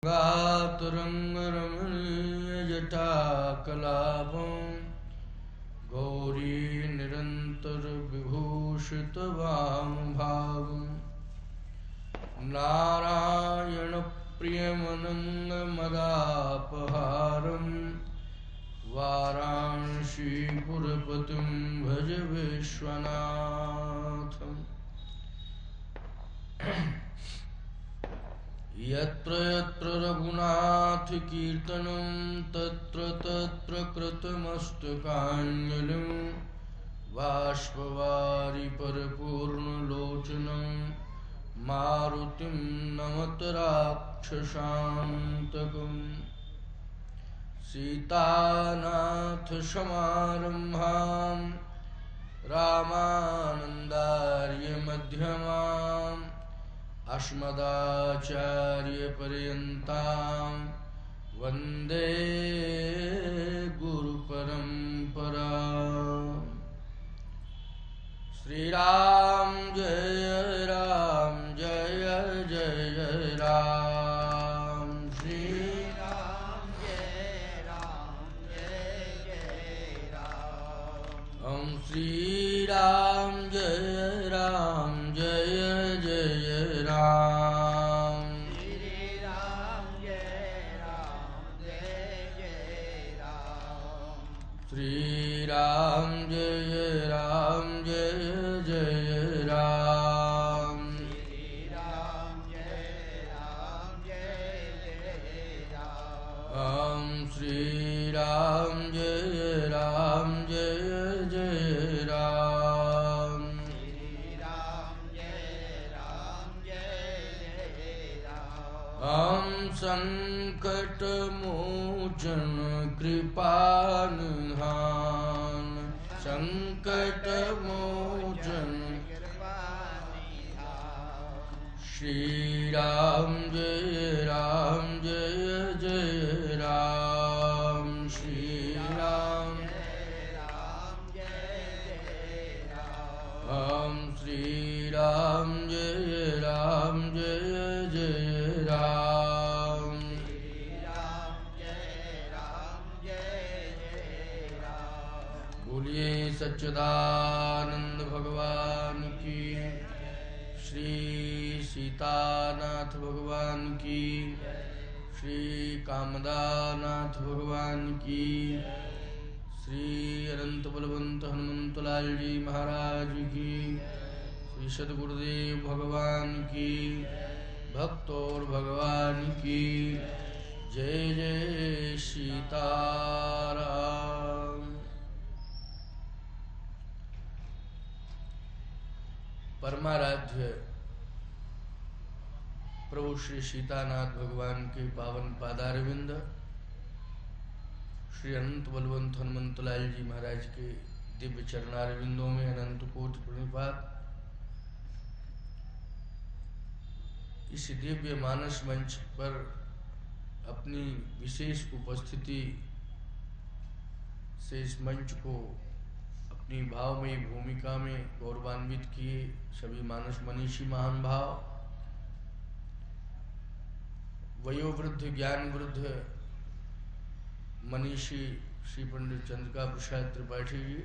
गातरङ्गरमणीयजटाकलापं गौरी निरन्तरविभूषितवामभागं नारायणप्रियमनङ्गमदापहारं वाराणसीपुरपतिं भज विश्वनाथम्। यत्र यत्र रघुनाथ कीर्तनं तत्र तत्र कृतमस्तकाञ्जलिं बाष्पवारि परिपूर्णलोचनं मारुतिं नमत राक्षसान्तकम्। सीतानाथसमारम्भां रामानन्दार्यमध्यमाम् अस्मदाचार्यपर्यन्तां वन्दे गुरुपरम्पराम्। श्रीराम जय राम जय जय राम। श्रीराम जय राम जय जय राम। ओम श्रीराम जय राम जय जय राम। श्री राम जय राम जय जय राम। श्री राम जय राम जय जय राम। श्री राम जय राम जय जय राम। ओम श्री राम जय राम जय जय राम। हम संकटमोचन कृपानिधान संकटमोचन श्री राम जय जय राम। श्री राम हम श्री राम जय जय राम। बोलिए सच्चिदानंद भगवान की, श्री सीतानाथ भगवान की, श्री कामदानाथ भगवान की, श्री अनंत बलवंत हनुमंतलाल जी महाराज की, श्री सद्गुरुदेव भगवान की, भक्त और भगवान की जय जय सीताराम। परमाराध्य प्रभु श्री सीतानाथ भगवान के पावन पादारविंद, श्री अनंत बलवंत हनुमंतलाल जी महाराज के दिव्य चरणारविंदों में अनंत कोटि प्रणिपात। इस दिव्य मानस मंच पर अपनी विशेष उपस्थिति से इस मंच को अपनी भावमयी भूमिका में गौरवान्वित किए सभी मानस मनीषी महान भाव, वयोवृद्ध ज्ञान वृद्ध मनीषी श्री पंडित चंद्रिका प्रसाद त्रिपाठी जी,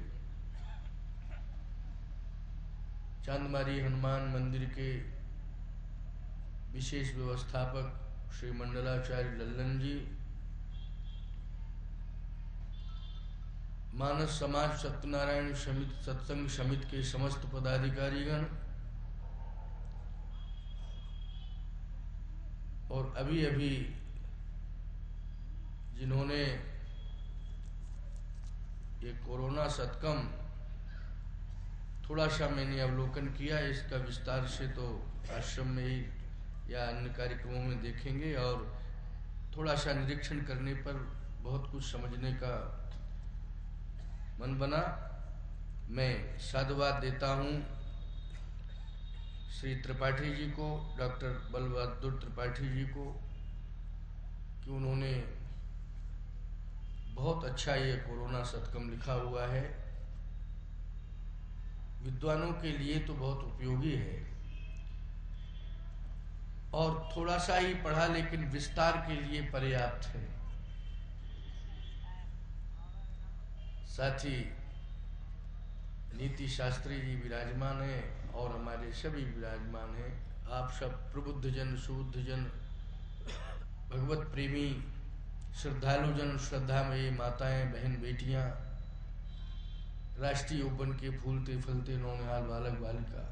चांदमारी हनुमान मंदिर के विशेष व्यवस्थापक श्री मंडलाचार्य लल्लन जी, मानस समाज सत्यनारायण सत्संग समिति के समस्त पदाधिकारीगण और अभी अभी जिन्होंने ये कोरोना सत्कम थोड़ा सा मैंने अवलोकन किया, इसका विस्तार से तो आश्रम में ही या अन्य कार्यक्रमों में देखेंगे, और थोड़ा सा निरीक्षण करने पर बहुत कुछ समझने का मन बना। मैं साधुवाद देता हूँ श्री त्रिपाठी जी को, डॉक्टर बलबहादुर त्रिपाठी जी को, कि उन्होंने बहुत अच्छा ये कोरोना सत्कम लिखा हुआ है। विद्वानों के लिए तो बहुत उपयोगी है। और थोड़ा सा ही पढ़ा लेकिन विस्तार के लिए पर्याप्त है। साथ ही नीति शास्त्री जी विराजमान हैं और हमारे सभी विराजमान हैं। आप सब प्रबुद्ध जन, शुद्ध जन, भगवत प्रेमी, श्रद्धालु जन, श्रद्धामयी माताएं, बहन, बेटियां, राष्ट्रीय यौवन के फूलते फलते नौनिहाल बालक बालिका,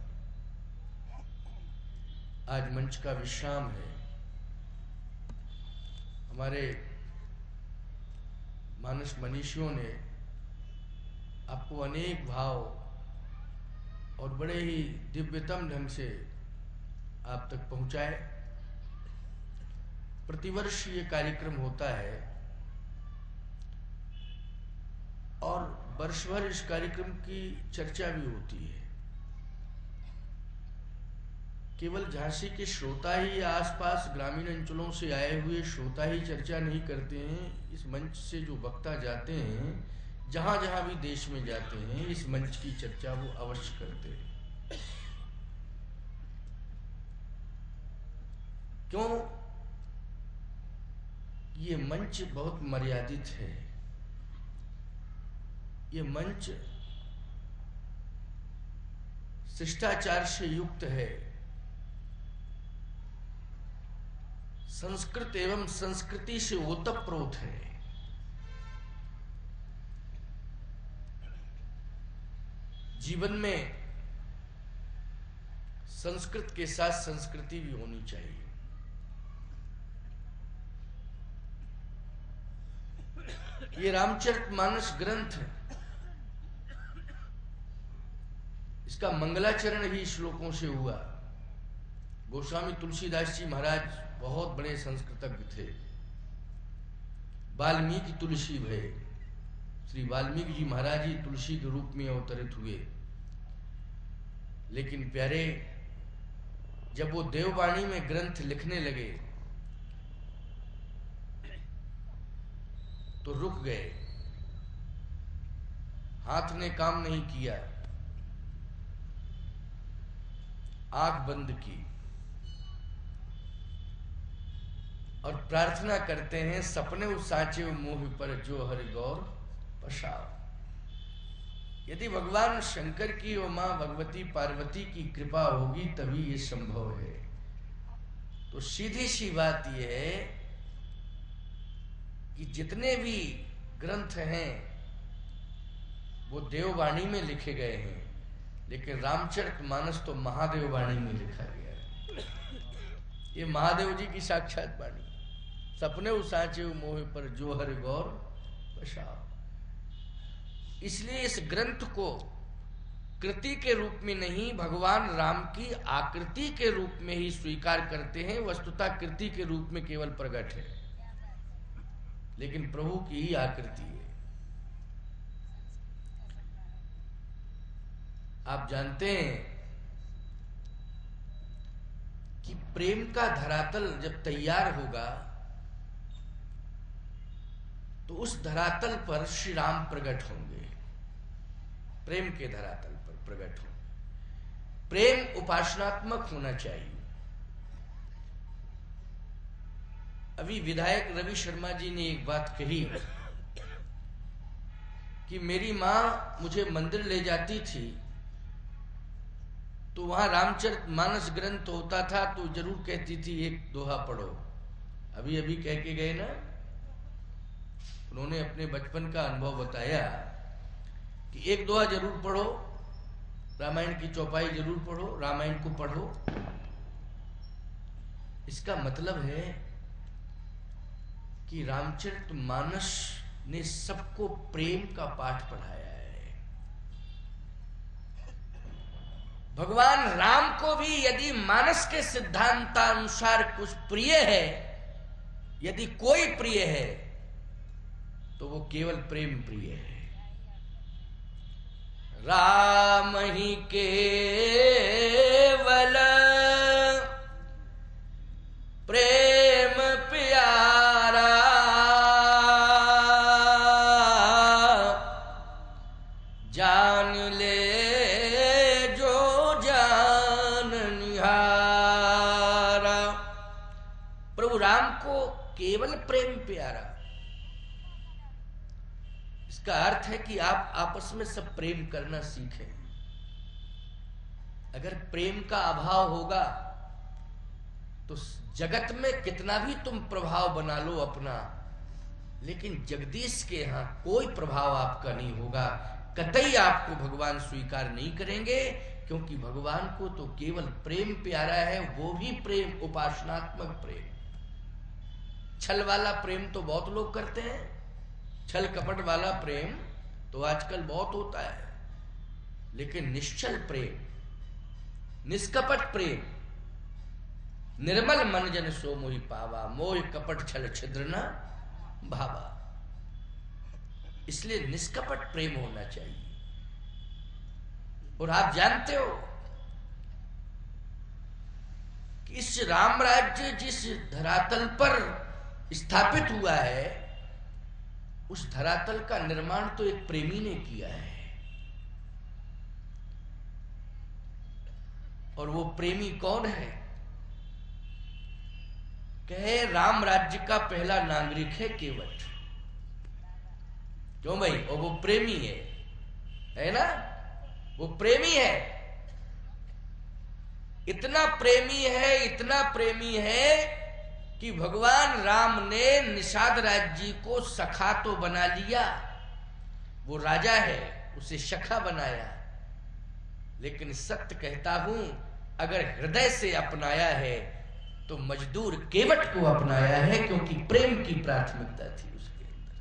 आज मंच का विश्राम है। हमारे मानस मनीषियों ने आपको अनेक भाव और बड़े ही दिव्यतम ढंग से आप तक पहुंचाए। प्रतिवर्ष ये कार्यक्रम होता है और वर्ष भर इस कार्यक्रम की चर्चा भी होती है। केवल झांसी के श्रोता ही या आसपास ग्रामीण अंचलों से आए हुए श्रोता ही चर्चा नहीं करते हैं। इस मंच से जो वक्ता जाते हैं, जहां जहां भी देश में जाते हैं, इस मंच की चर्चा वो अवश्य करते हैं। क्यों? ये मंच बहुत मर्यादित है। ये मंच शिष्टाचार से युक्त है। संस्कृत एवं संस्कृति से ओतप्रोत है। जीवन में संस्कृत के साथ संस्कृति भी होनी चाहिए। ये रामचरितमानस ग्रंथ, इसका मंगलाचरण ही श्लोकों से हुआ। गोस्वामी तुलसीदास जी महाराज बहुत बड़े संस्कृतज्ञ थे। वाल्मीकि तुलसी भय, श्री वाल्मीकि जी महाराज ही तुलसी के रूप में अवतरित हुए। लेकिन प्यारे, जब वो देववाणी में ग्रंथ लिखने लगे तो रुक गए। हाथ ने काम नहीं किया, आंख बंद की और प्रार्थना करते हैं, सपने उस साचे मोह पर जो हरि गौर पशाओ। यदि भगवान शंकर की और मां भगवती पार्वती की कृपा होगी तभी ये संभव है। तो सीधी सी बात यह है कि जितने भी ग्रंथ हैं वो देववाणी में लिखे गए हैं, लेकिन रामचरितमानस तो महादेव वाणी में लिखा गया है। ये महादेव जी की साक्षात वाणी। सपने साचे मोह पर जो हरि गौर बसाओ। इसलिए इस ग्रंथ को कृति के रूप में नहीं, भगवान राम की आकृति के रूप में ही स्वीकार करते हैं। वस्तुतः कृति के रूप में केवल प्रकट है, लेकिन प्रभु की ही आकृति है। आप जानते हैं कि प्रेम का धरातल जब तैयार होगा तो उस धरातल पर श्री राम प्रकट होंगे। प्रेम के धरातल पर प्रकट होंगे। प्रेम उपासनात्मक होना चाहिए। अभी विधायक रवि शर्मा जी ने एक बात कही कि मेरी मां मुझे मंदिर ले जाती थी तो वहां रामचरितमानस ग्रंथ होता था तो जरूर कहती थी एक दोहा पढ़ो। अभी अभी कह के गए ना, उन्होंने अपने बचपन का अनुभव बताया कि एक दोहा जरूर पढ़ो, रामायण की चौपाई जरूर पढ़ो, रामायण को पढ़ो। इसका मतलब है कि रामचरितमानस ने सबको प्रेम का पाठ पढ़ाया है। भगवान राम को भी यदि मानस के सिद्धांतानुसार कुछ प्रिय है, यदि कोई प्रिय है, तो वो केवल प्रेम प्रिय है। राम ही केवल प्रेम प्यारा, जान ले जो जान निहारा। केवल प्रेम प्यारा। इसका अर्थ है कि आप आपस में सब प्रेम करना सीखें। अगर प्रेम का अभाव होगा तो जगत में कितना भी तुम प्रभाव बना लो अपना, लेकिन जगदीश के यहां कोई प्रभाव आपका नहीं होगा। कतई आपको भगवान स्वीकार नहीं करेंगे, क्योंकि भगवान को तो केवल प्रेम प्यारा है, वो भी प्रेम उपासनात्मक प्रेम। छल वाला प्रेम तो बहुत लोग करते हैं, छल कपट वाला प्रेम तो आजकल बहुत होता है, लेकिन निश्चल प्रेम, निष्कपट प्रेम, निर्मल मन जन सो मोहि पावा, मोह कपट छल छिद्र न भावा। इसलिए निष्कपट प्रेम होना चाहिए। और आप जानते हो कि इस राम राज्य जिस धरातल पर स्थापित हुआ है, उस धरातल का निर्माण तो एक प्रेमी ने किया है। और वो प्रेमी कौन है? कहे राम राज्य का पहला नागरिक है केवट। क्यों भाई? और वो प्रेमी है ना? वो प्रेमी है, इतना प्रेमी है, इतना प्रेमी है कि भगवान राम ने निषाद राज्य को सखा तो बना लिया। वो राजा है, उसे सखा बनाया, लेकिन सत्य कहता हूं, अगर हृदय से अपनाया है तो मजदूर केवट को अपनाया है, क्योंकि प्रेम की प्राथमिकता थी उसके अंदर,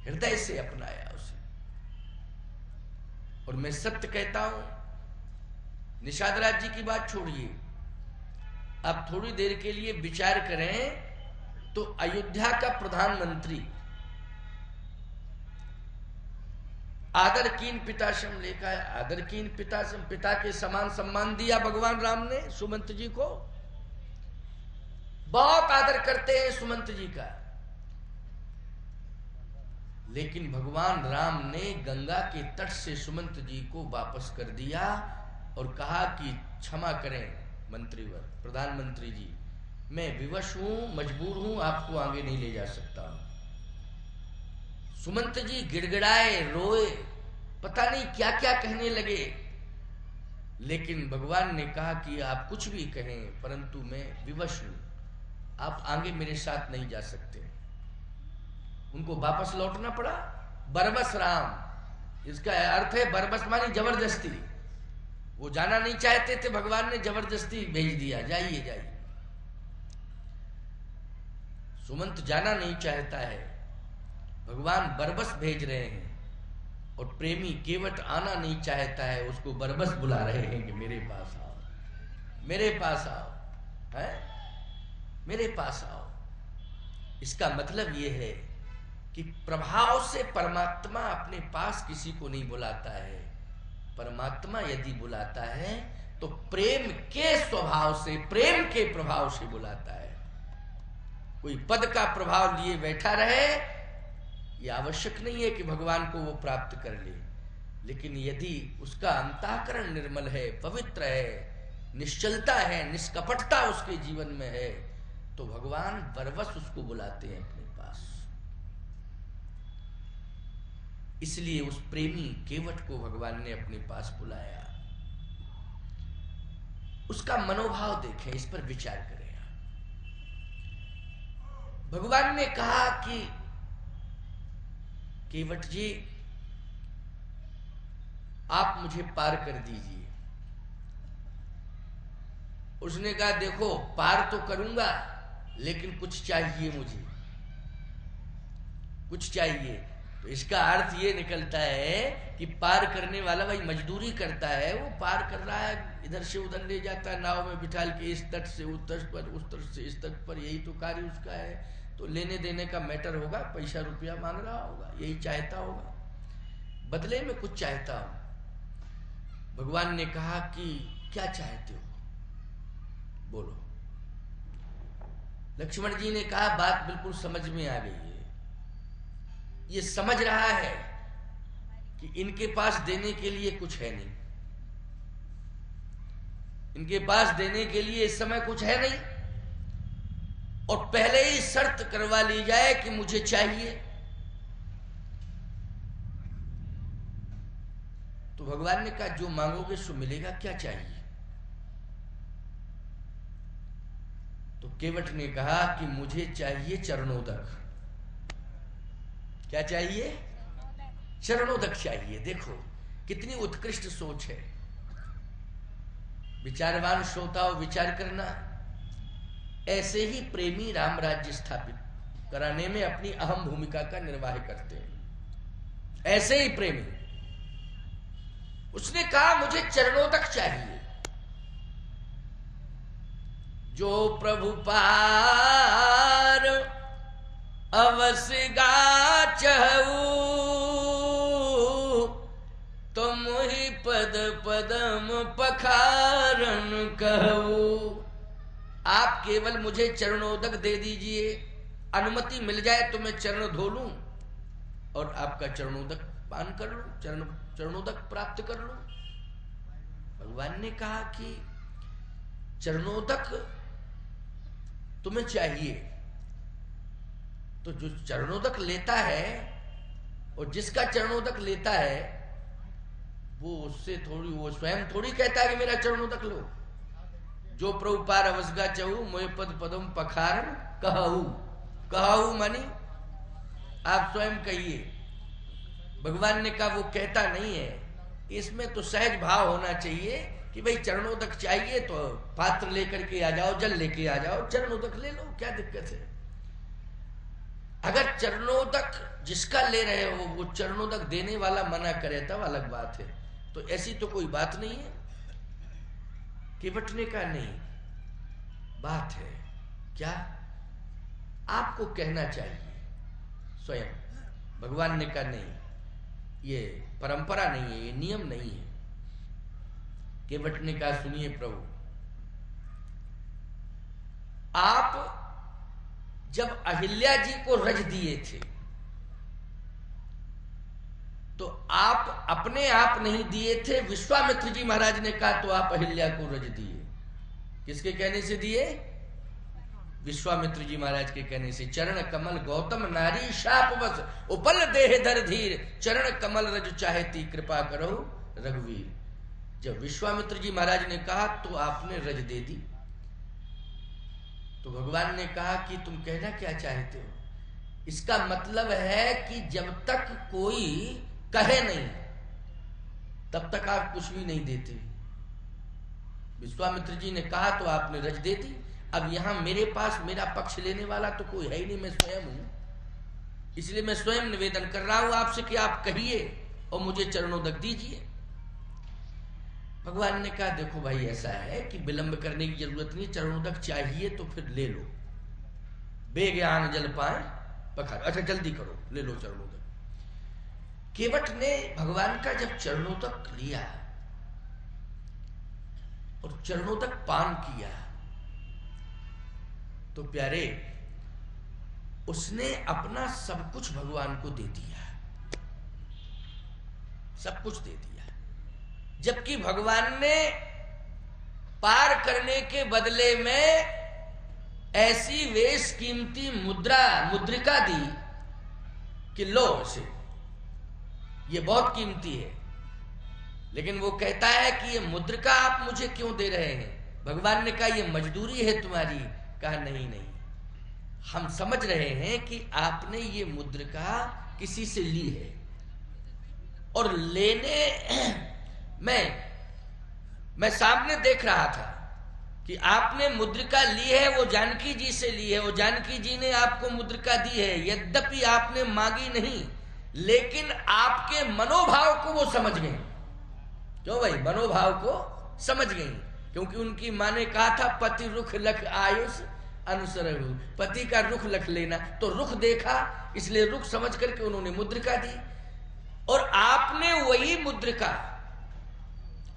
हृदय से अपनाया उसे। और मैं सत्य कहता हूं, निषाद राज्य की बात छोड़िए, आप थोड़ी देर के लिए विचार करें तो अयोध्या का प्रधानमंत्री आदरकीन पिताशम लेखा है, आदरकीन पिताशम, पिता के समान सम्मान दिया भगवान राम ने सुमंत जी को। बहुत आदर करते हैं सुमंत जी का, लेकिन भगवान राम ने गंगा के तट से सुमंत जी को वापस कर दिया और कहा कि क्षमा करें मंत्रीवर, प्रधानमंत्री जी, मैं विवश हूं, मजबूर हूं, आपको आगे नहीं ले जा सकता हूं। सुमंत जी गिड़गिड़ाए, रोए, पता नहीं क्या क्या कहने लगे, लेकिन भगवान ने कहा कि आप कुछ भी कहें, परंतु मैं विवश हूं, आप आगे मेरे साथ नहीं जा सकते। उनको वापस लौटना पड़ा। बरबस राम, इसका अर्थ है बरबस मानी जबरदस्ती। वो जाना नहीं चाहते थे, भगवान ने जबरदस्ती भेज दिया, जाइए जाइए। सुमंत जाना नहीं चाहता है, भगवान बरबस भेज रहे हैं, और प्रेमी केवट आना नहीं चाहता है, उसको बरबस बुला रहे हैं कि मेरे पास आओ, मेरे पास आओ, है मेरे पास आओ। इसका मतलब यह है कि प्रभाव से परमात्मा अपने पास किसी को नहीं बुलाता है। परमात्मा यदि बुलाता है तो प्रेम के स्वभाव से, प्रेम के प्रभाव से बुलाता है। कोई पद का प्रभाव लिए बैठा रहे, यह आवश्यक नहीं है कि भगवान को वो प्राप्त कर ले, लेकिन यदि उसका अंतःकरण निर्मल है, पवित्र है, निश्चलता है, निष्कपटता उसके जीवन में है, तो भगवान बरबस उसको बुलाते हैं अपने पास। इसलिए उस प्रेमी केवट को भगवान ने अपने पास बुलाया। उसका मनोभाव देखें, इस पर विचार करें। भगवान ने कहा कि केवट जी, आप मुझे पार कर दीजिए। उसने कहा देखो, पार तो करूंगा, लेकिन कुछ चाहिए मुझे, कुछ चाहिए। तो इसका अर्थ ये निकलता है कि पार करने वाला भाई मजदूरी करता है, वो पार कर रहा है, इधर से उधर ले जाता है, नाव में बिठाल के इस तट से उस तट पर, उस तट से इस तट पर, यही तो कार्य उसका है। तो लेने देने का मैटर होगा, पैसा रुपया मांग रहा होगा, यही चाहता होगा, बदले में कुछ चाहता हो। भगवान ने कहा कि क्या चाहते हो, बोलो। लक्ष्मण जी ने कहा बात बिल्कुल समझ में आ गई है। ये समझ रहा है कि इनके पास देने के लिए कुछ है नहीं, इनके पास देने के लिए इस समय कुछ है नहीं, और पहले ही शर्त करवा ली जाए कि मुझे चाहिए, तो भगवान ने कहा जो मांगोगे सो मिलेगा, क्या चाहिए? तो केवट ने कहा कि मुझे चाहिए चरणोदक। क्या चाहिए? चरणोदक चाहिए। देखो कितनी उत्कृष्ट सोच है। विचारवान श्रोताओं विचार करना, ऐसे ही प्रेमी राम राज्य स्थापित कराने में अपनी अहम भूमिका का निर्वाह करते हैं। ऐसे ही प्रेमी, उसने कहा मुझे चरणोदक चाहिए। जो प्रभु पार अवश्य गा चहु, तो मोहि पद पदम पखारन कहू। आप केवल मुझे चरणोदक दे दीजिए, अनुमति मिल जाए तो मैं चरण धो लूं और आपका चरणोदक पान कर लूं, चरणोदक प्राप्त कर लूं। भगवान ने कहा कि चरणोदक तुम्हें चाहिए, तो जो चरणोदक लेता है और जिसका चरणोदक लेता है वो उससे थोड़ी, वो स्वयं थोड़ी कहता है कि मेरा चरणोदक लो। जो प्रभु पार अवसगा चहु, मोहि पद पदम पखारन कहू। कहू मानी आप स्वयं कहिए। भगवान ने कहा वो कहता नहीं है, इसमें तो सहज भाव होना चाहिए कि भाई चरणोदक चाहिए तो पात्र लेकर के आ जाओ, जल लेके आ जाओ, चरणोदक ले लो, क्या दिक्कत है? अगर चरणोदक जिसका ले रहे हो वो चरणोदक देने वाला मना करे तब अलग बात है, तो ऐसी तो कोई बात नहीं है। केवट का नहीं, बात है क्या? आपको कहना चाहिए स्वयं। भगवान ने कहा नहीं, ये परंपरा नहीं है, ये नियम नहीं है। केवट ने कहा सुनिए प्रभु, आप जब अहिल्या जी को रज दिए थे तो आप अपने आप नहीं दिए थे, विश्वामित्र जी महाराज ने कहा तो आप अहिल्या को रज दिए। किसके कहने से दिए? विश्वामित्र जी महाराज के कहने से। चरण कमल गौतम नारी शाप बस, उपल देह धर धीर, चरण कमल रज चाहेती कृपा करो रघुवीर। जब विश्वामित्र जी महाराज ने कहा तो आपने रज दे दी। तो भगवान ने कहा कि तुम कहना क्या चाहते हो? इसका मतलब है कि जब तक कोई कहे नहीं तब तक आप कुछ भी नहीं देते। विश्वामित्र जी ने कहा तो आपने रज दे दी। अब यहां मेरे पास मेरा पक्ष लेने वाला तो कोई है ही नहीं, मैं स्वयं हूं, इसलिए मैं स्वयं निवेदन कर रहा हूं आपसे कि आप कहिए और मुझे चरणोदक दीजिए। भगवान ने कहा देखो भाई ऐसा है कि विलंब करने की जरूरत नहीं, चरणोदक चाहिए तो फिर ले लो, बेज्ञान जल पाए पखार, अच्छा जल्दी करो ले लो चरणोदक। केवट ने भगवान का जब चरणोदक लिया और चरणोदक पान किया तो प्यारे उसने अपना सब कुछ भगवान को दे दिया, सब कुछ दे दिया। जबकि भगवान ने पार करने के बदले में ऐसी वेश कीमती मुद्रिका दी कि लो इसे, ये बहुत कीमती है। लेकिन वो कहता है कि ये मुद्रिका आप मुझे क्यों दे रहे हैं? भगवान ने कहा ये मजदूरी है तुम्हारी। कहा नहीं नहीं, हम समझ रहे हैं कि आपने ये मुद्रिका किसी से ली है और लेने मैं सामने देख रहा था कि आपने मुद्रिका ली है, वो जानकी जी से ली है, वो जानकी जी ने आपको मुद्रिका दी है। यद्यपि आपने मांगी नहीं, लेकिन आपके मनोभाव को वो समझ गई। क्यों भाई? मनोभाव को समझ गई, क्योंकि उनकी मां ने कहा था पति रुख लख आयुष अनुसरहु, पति का रुख लख लेना, तो रुख देखा इसलिए रुख समझ करके उन्होंने मुद्रिका दी। और आपने वही मुद्रिका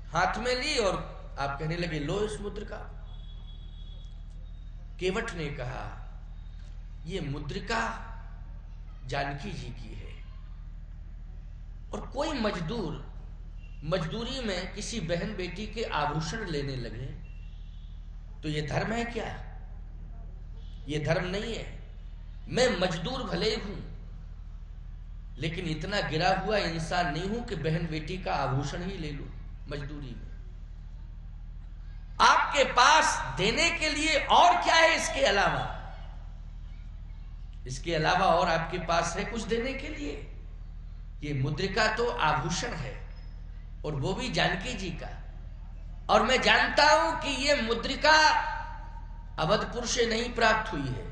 हाथ में ली और आप कहने लगे लो इस मुद्रिका। केवट ने कहा ये मुद्रिका जानकी जी की है, और कोई मजदूर मजदूरी में किसी बहन बेटी के आभूषण लेने लगे तो ये धर्म है क्या? ये धर्म नहीं है। मैं मजदूर भले हूं, लेकिन इतना गिरा हुआ इंसान नहीं हूं कि बहन बेटी का आभूषण ही ले लूं मजदूरी में। आपके पास देने के लिए और क्या है इसके अलावा? इसके अलावा और आपके पास है कुछ देने के लिए? ये मुद्रिका तो आभूषण है, और वो भी जानकी जी का। और मैं जानता हूं कि ये मुद्रिका अवधपुर से नहीं प्राप्त हुई है,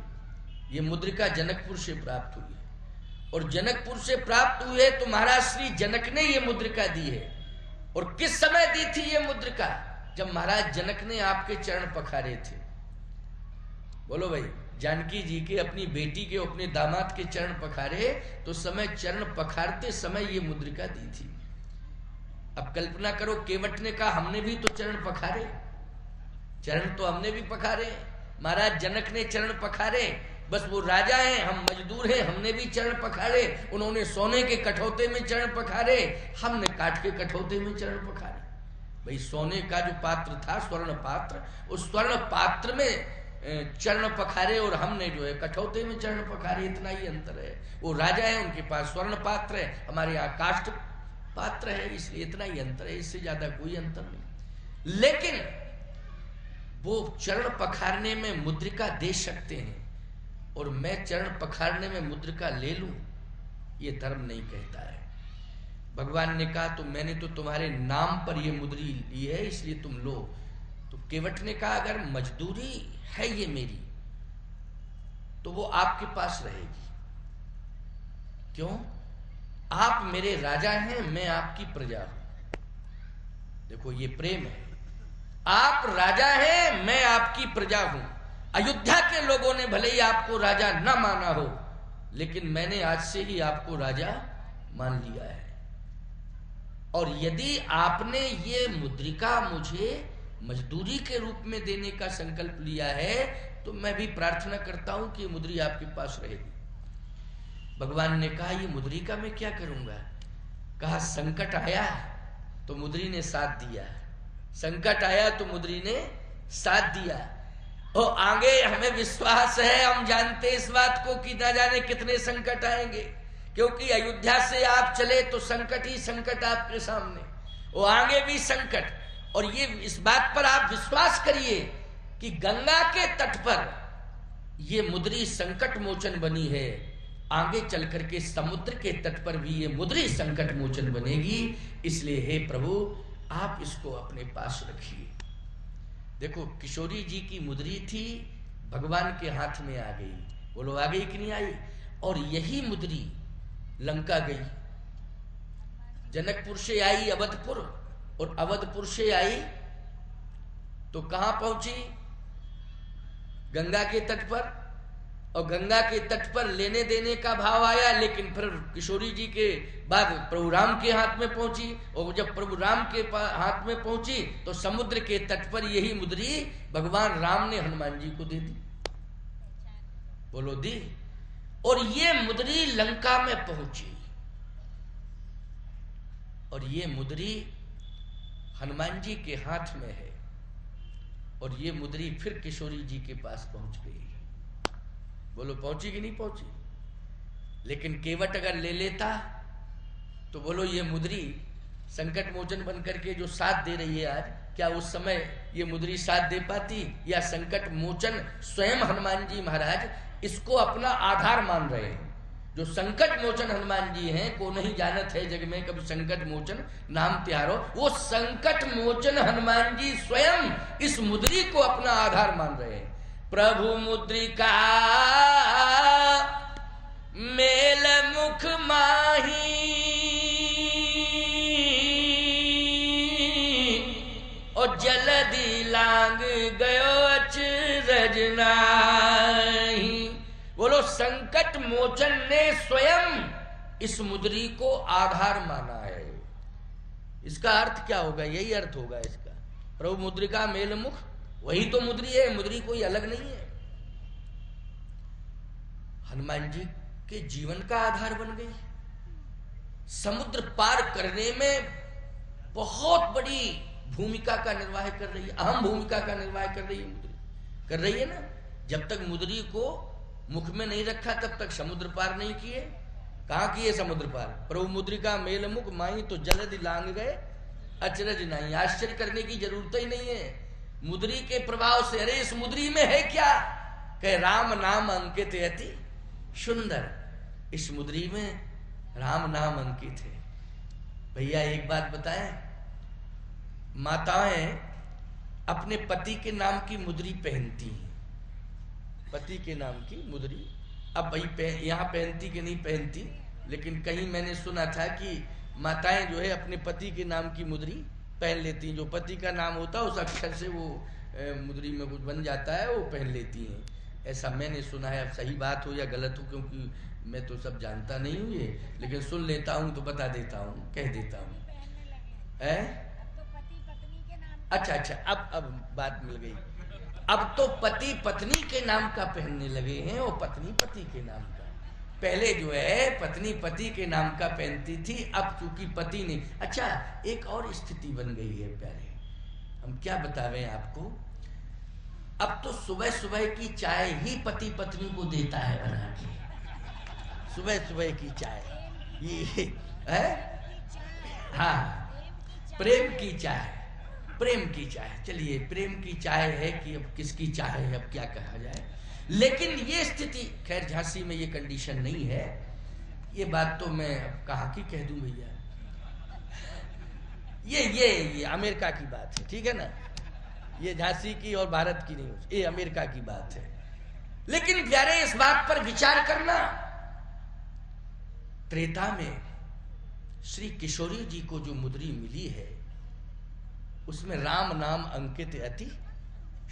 ये मुद्रिका जनकपुर से प्राप्त हुई है। और जनकपुर से प्राप्त हुई है तो महाराज श्री जनक ने ये मुद्रिका दी है। और किस समय दी थी ये मुद्रिका? जब महाराज जनक ने आपके चरण पखारे थे। बोलो भाई, जानकी जी के अपनी बेटी के अपने दामाद के चरण पखारे तो समय चरण पखारते समय ये मुद्रिका दी थी। अब कल्पना करो, केवट ने कहा हमने भी तो चरण पखारे, चरण तो हमने भी पखारे। महाराज जनक ने चरण पखारे, बस वो राजा हैं, हम मजदूर हैं, हमने भी चरण पखारे। उन्होंने सोने के कठौते में चरण पखारे, हमने काठ के कठौते में चरण पखारे। भाई सोने का जो पात्र था, स्वर्ण पात्र, उस स्वर्ण पात्र में चरण पखारे और हमने जो है कठौते में चरण पखारे, इतना ही अंतर है। वो राजा है, उनके पास स्वर्ण पात्र है, हमारे यहाँ काष्ठ पात्र है, इसलिए इतना ही अंतर है, इससे ज्यादा कोई अंतर नहीं। लेकिन वो चरण पखारने में मुद्रिका दे सकते हैं और मैं चरण पखारने में मुद्रिका ले लूं, ये धर्म नहीं कहता है। भगवान ने कहा तो मैंने तो तुम्हारे नाम पर ये मुद्री ली है, इसलिए तुम लो। तो केवट ने कहा अगर मजदूरी है ये मेरी तो वो आपके पास रहेगी। क्यों? आप मेरे राजा हैं, मैं आपकी प्रजा हूं। देखो ये प्रेम है। आप राजा हैं, मैं आपकी प्रजा हूं। अयोध्या के लोगों ने भले ही आपको राजा ना माना हो, लेकिन मैंने आज से ही आपको राजा मान लिया है। और यदि आपने ये मुद्रिका मुझे मजदूरी के रूप में देने का संकल्प लिया है तो मैं भी प्रार्थना करता हूं कि ये मुद्री आपके पास रहेगी। भगवान ने कहा ये मुद्रिका मैं क्या करूंगा? कहा संकट आया तो मुद्री ने साथ दिया, संकट आया तो मुद्री ने साथ दिया। और आगे हमें विश्वास है, हम जानते इस बात को कि ना जाने कितने संकट आएंगे, क्योंकि अयोध्या से आप चले तो संकट ही संकट आपके सामने, वो आगे भी संकट। और ये इस बात पर आप विश्वास करिए कि गंगा के तट पर ये मुद्री संकट मोचन बनी है, आगे चल करके समुद्र के तट पर भी ये मुद्री संकट मोचन बनेगी। इसलिए हे प्रभु आप इसको अपने पास रखिए। देखो किशोरी जी की मुद्री थी, भगवान के हाथ में आ गई। बोलो आ गई कि नहीं आई? और यही मुद्री लंका गई, जनकपुर से आई अवधपुर, और अवधपुर से आई तो कहां पहुंची? गंगा के तट पर। और गंगा के तट पर लेने देने का भाव आया, लेकिन फिर किशोरी जी के बाद प्रभु राम के हाथ में पहुंची। और जब प्रभु राम के हाथ में पहुंची तो समुद्र के तट पर यही मुद्री भगवान राम ने हनुमान जी को दे दी। बोलो दी। और ये मुद्री लंका में पहुंची, और ये मुद्री हनुमान जी के हाथ में है, और ये मुद्री फिर किशोरी जी के पास पहुंच गई। बोलो पहुंची कि नहीं पहुंची? लेकिन केवट अगर ले लेता तो बोलो ये मुद्री संकट मोचन बनकर के जो साथ दे रही है आज, क्या उस समय ये मुद्री साथ दे पाती? या संकट मोचन स्वयं हनुमान जी महाराज इसको अपना आधार मान रहे हैं। जो संकट मोचन हनुमान जी हैं, को नहीं जानत है जग में कभी संकट मोचन नाम त्यारो, वो संकट मोचन हनुमान जी स्वयं इस मुद्री को अपना आधार मान रहे हैं। प्रभु मुद्रिका मेल मुख माही, और जलदी लांग गयो अचरज नाहीं। बोलो संकट मोचन ने स्वयं इस मुद्री को आधार माना है। इसका अर्थ क्या होगा? यही अर्थ होगा इसका। प्रभु मुद्रिका मेल मुख, वही तो मुद्री है, मुद्री कोई अलग नहीं है। हनुमान जी के जीवन का आधार बन गई। समुद्र पार करने में बहुत बड़ी भूमिका का निर्वाह कर रही है, अहम भूमिका का निर्वाह कर रही है मुद्री, कर रही है ना। जब तक मुदरी को मुख में नहीं रखा तब तक समुद्र पार नहीं किए। कहां किए समुद्र पार? प्रभु मुद्रिका मेल मुख माई तो जलधि लांग गए अचरज नहीं। आश्चर्य करने की जरूरत ही नहीं है मुद्री के प्रभाव से। अरे इस मुद्री में है क्या? कहे राम नाम अंकित अति सुंदर। इस मुद्री में राम नाम अंकित है। भैया एक बात बताएं, माताएं अपने पति के नाम की मुद्री पहनती हैं, पति के नाम की मुद्री। अब भाई यहाँ पहनती कि नहीं पहनती, लेकिन कहीं मैंने सुना था कि माताएं जो है अपने पति के नाम की मुद्री पहन लेती हैं। जो पति का नाम होता है उस अक्षर से वो मुद्री में कुछ बन जाता है, वो पहन लेती हैं। ऐसा मैंने सुना है। अब सही बात हो या गलत हो, क्योंकि मैं तो सब जानता नहीं हूँ ये, लेकिन सुन लेता हूँ तो बता देता हूँ, कह देता हूँ। अच्छा, अब बात मिल गई। अब तो पति पत्नी के नाम का पहनने लगे हैं और पत्नी पति के नाम का। पहले जो है पत्नी पति के नाम का पहनती थी, अब चूंकि पति नहीं। अच्छा, एक और स्थिति बन गई है प्यारे, हम क्या बता रहे हैं आपको। अब तो सुबह सुबह की चाय ही पति पत्नी को देता है बना के। सुबह सुबह की चाय ये है, हाँ, प्रेम की चाय, प्रेम की चाय। चलिए प्रेम की चाय है कि अब किसकी चाय है, अब क्या कहा जाए। लेकिन ये स्थिति, खैर झांसी में ये कंडीशन नहीं है। ये बात तो मैं अब कहाँ की कह दूं भैया, ये अमेरिका की बात है, ठीक है ना। ये झांसी की और भारत की नहीं, ये अमेरिका की बात है। लेकिन प्यारे इस बात पर विचार करना, त्रेता में श्री किशोरी जी को जो मुद्री मिली है उसमें राम नाम अंकित अति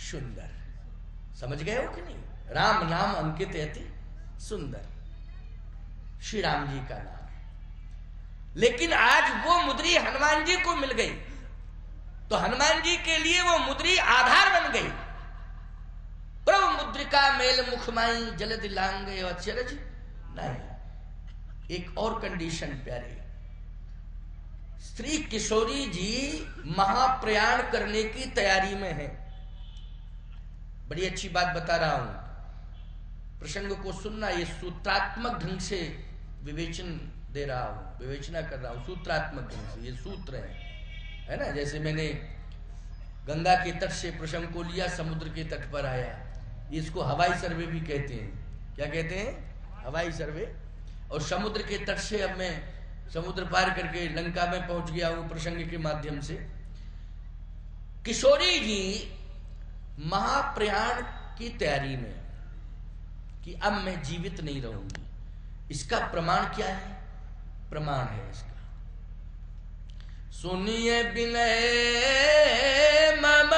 सुंदर। समझ गए हो कि नहीं? राम नाम अंकित अति सुंदर, श्री राम जी का नाम है। लेकिन आज वो मुद्री हनुमान जी को मिल गई, तो हनुमान जी के लिए वो मुद्री आधार बन गई। प्रभु मुद्रिका मेल मुखमाई जलधि लांग गए अचरज नहीं। एक और कंडीशन प्यारे, श्री किशोरी जी महाप्रयाण करने की तैयारी में है। बड़ी अच्छी बात बता रहा हूं, प्रसंग को सुनना। ये सूत्रात्मक ढंग से विवेचन दे रहा हूं, विवेचना कर रहा हूं सूत्रात्मक ढंग से। ये सूत्र है ना। जैसे मैंने गंगा के तट से प्रसंग को लिया, समुद्र के तट पर आया। इसको हवाई सर्वे भी कहते हैं। क्या कहते हैं? हवाई सर्वे। और समुद्र के तट से अब मैं समुद्र पार करके लंका में पहुंच गया हूं प्रसंग के माध्यम से। किशोरी जी महाप्रयाण की तैयारी में कि अब मैं जीवित नहीं रहूंगी। इसका प्रमाण क्या है? प्रमाण है इसका, सुनिए विनय मम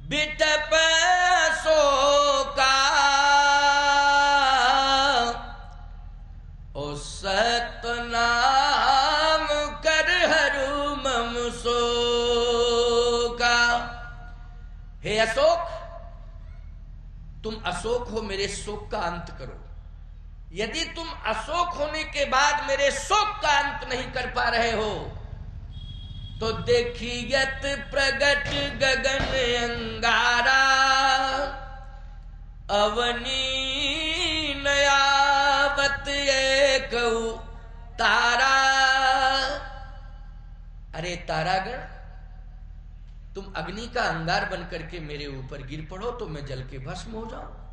बिटप शोका ओ सतनाम कर हरू मम शोका। हे अशोक, तुम अशोक हो, मेरे शोक का अंत करो। यदि तुम अशोक होने के बाद मेरे शोक का अंत नहीं कर पा रहे हो तो देखियत प्रगट गगन अंगारा अवनी नयावत एक तारा। अरे तारागण, तुम अग्नि का अंगार बनकर के मेरे ऊपर गिर पड़ो तो मैं जल के भस्म हो जाऊं।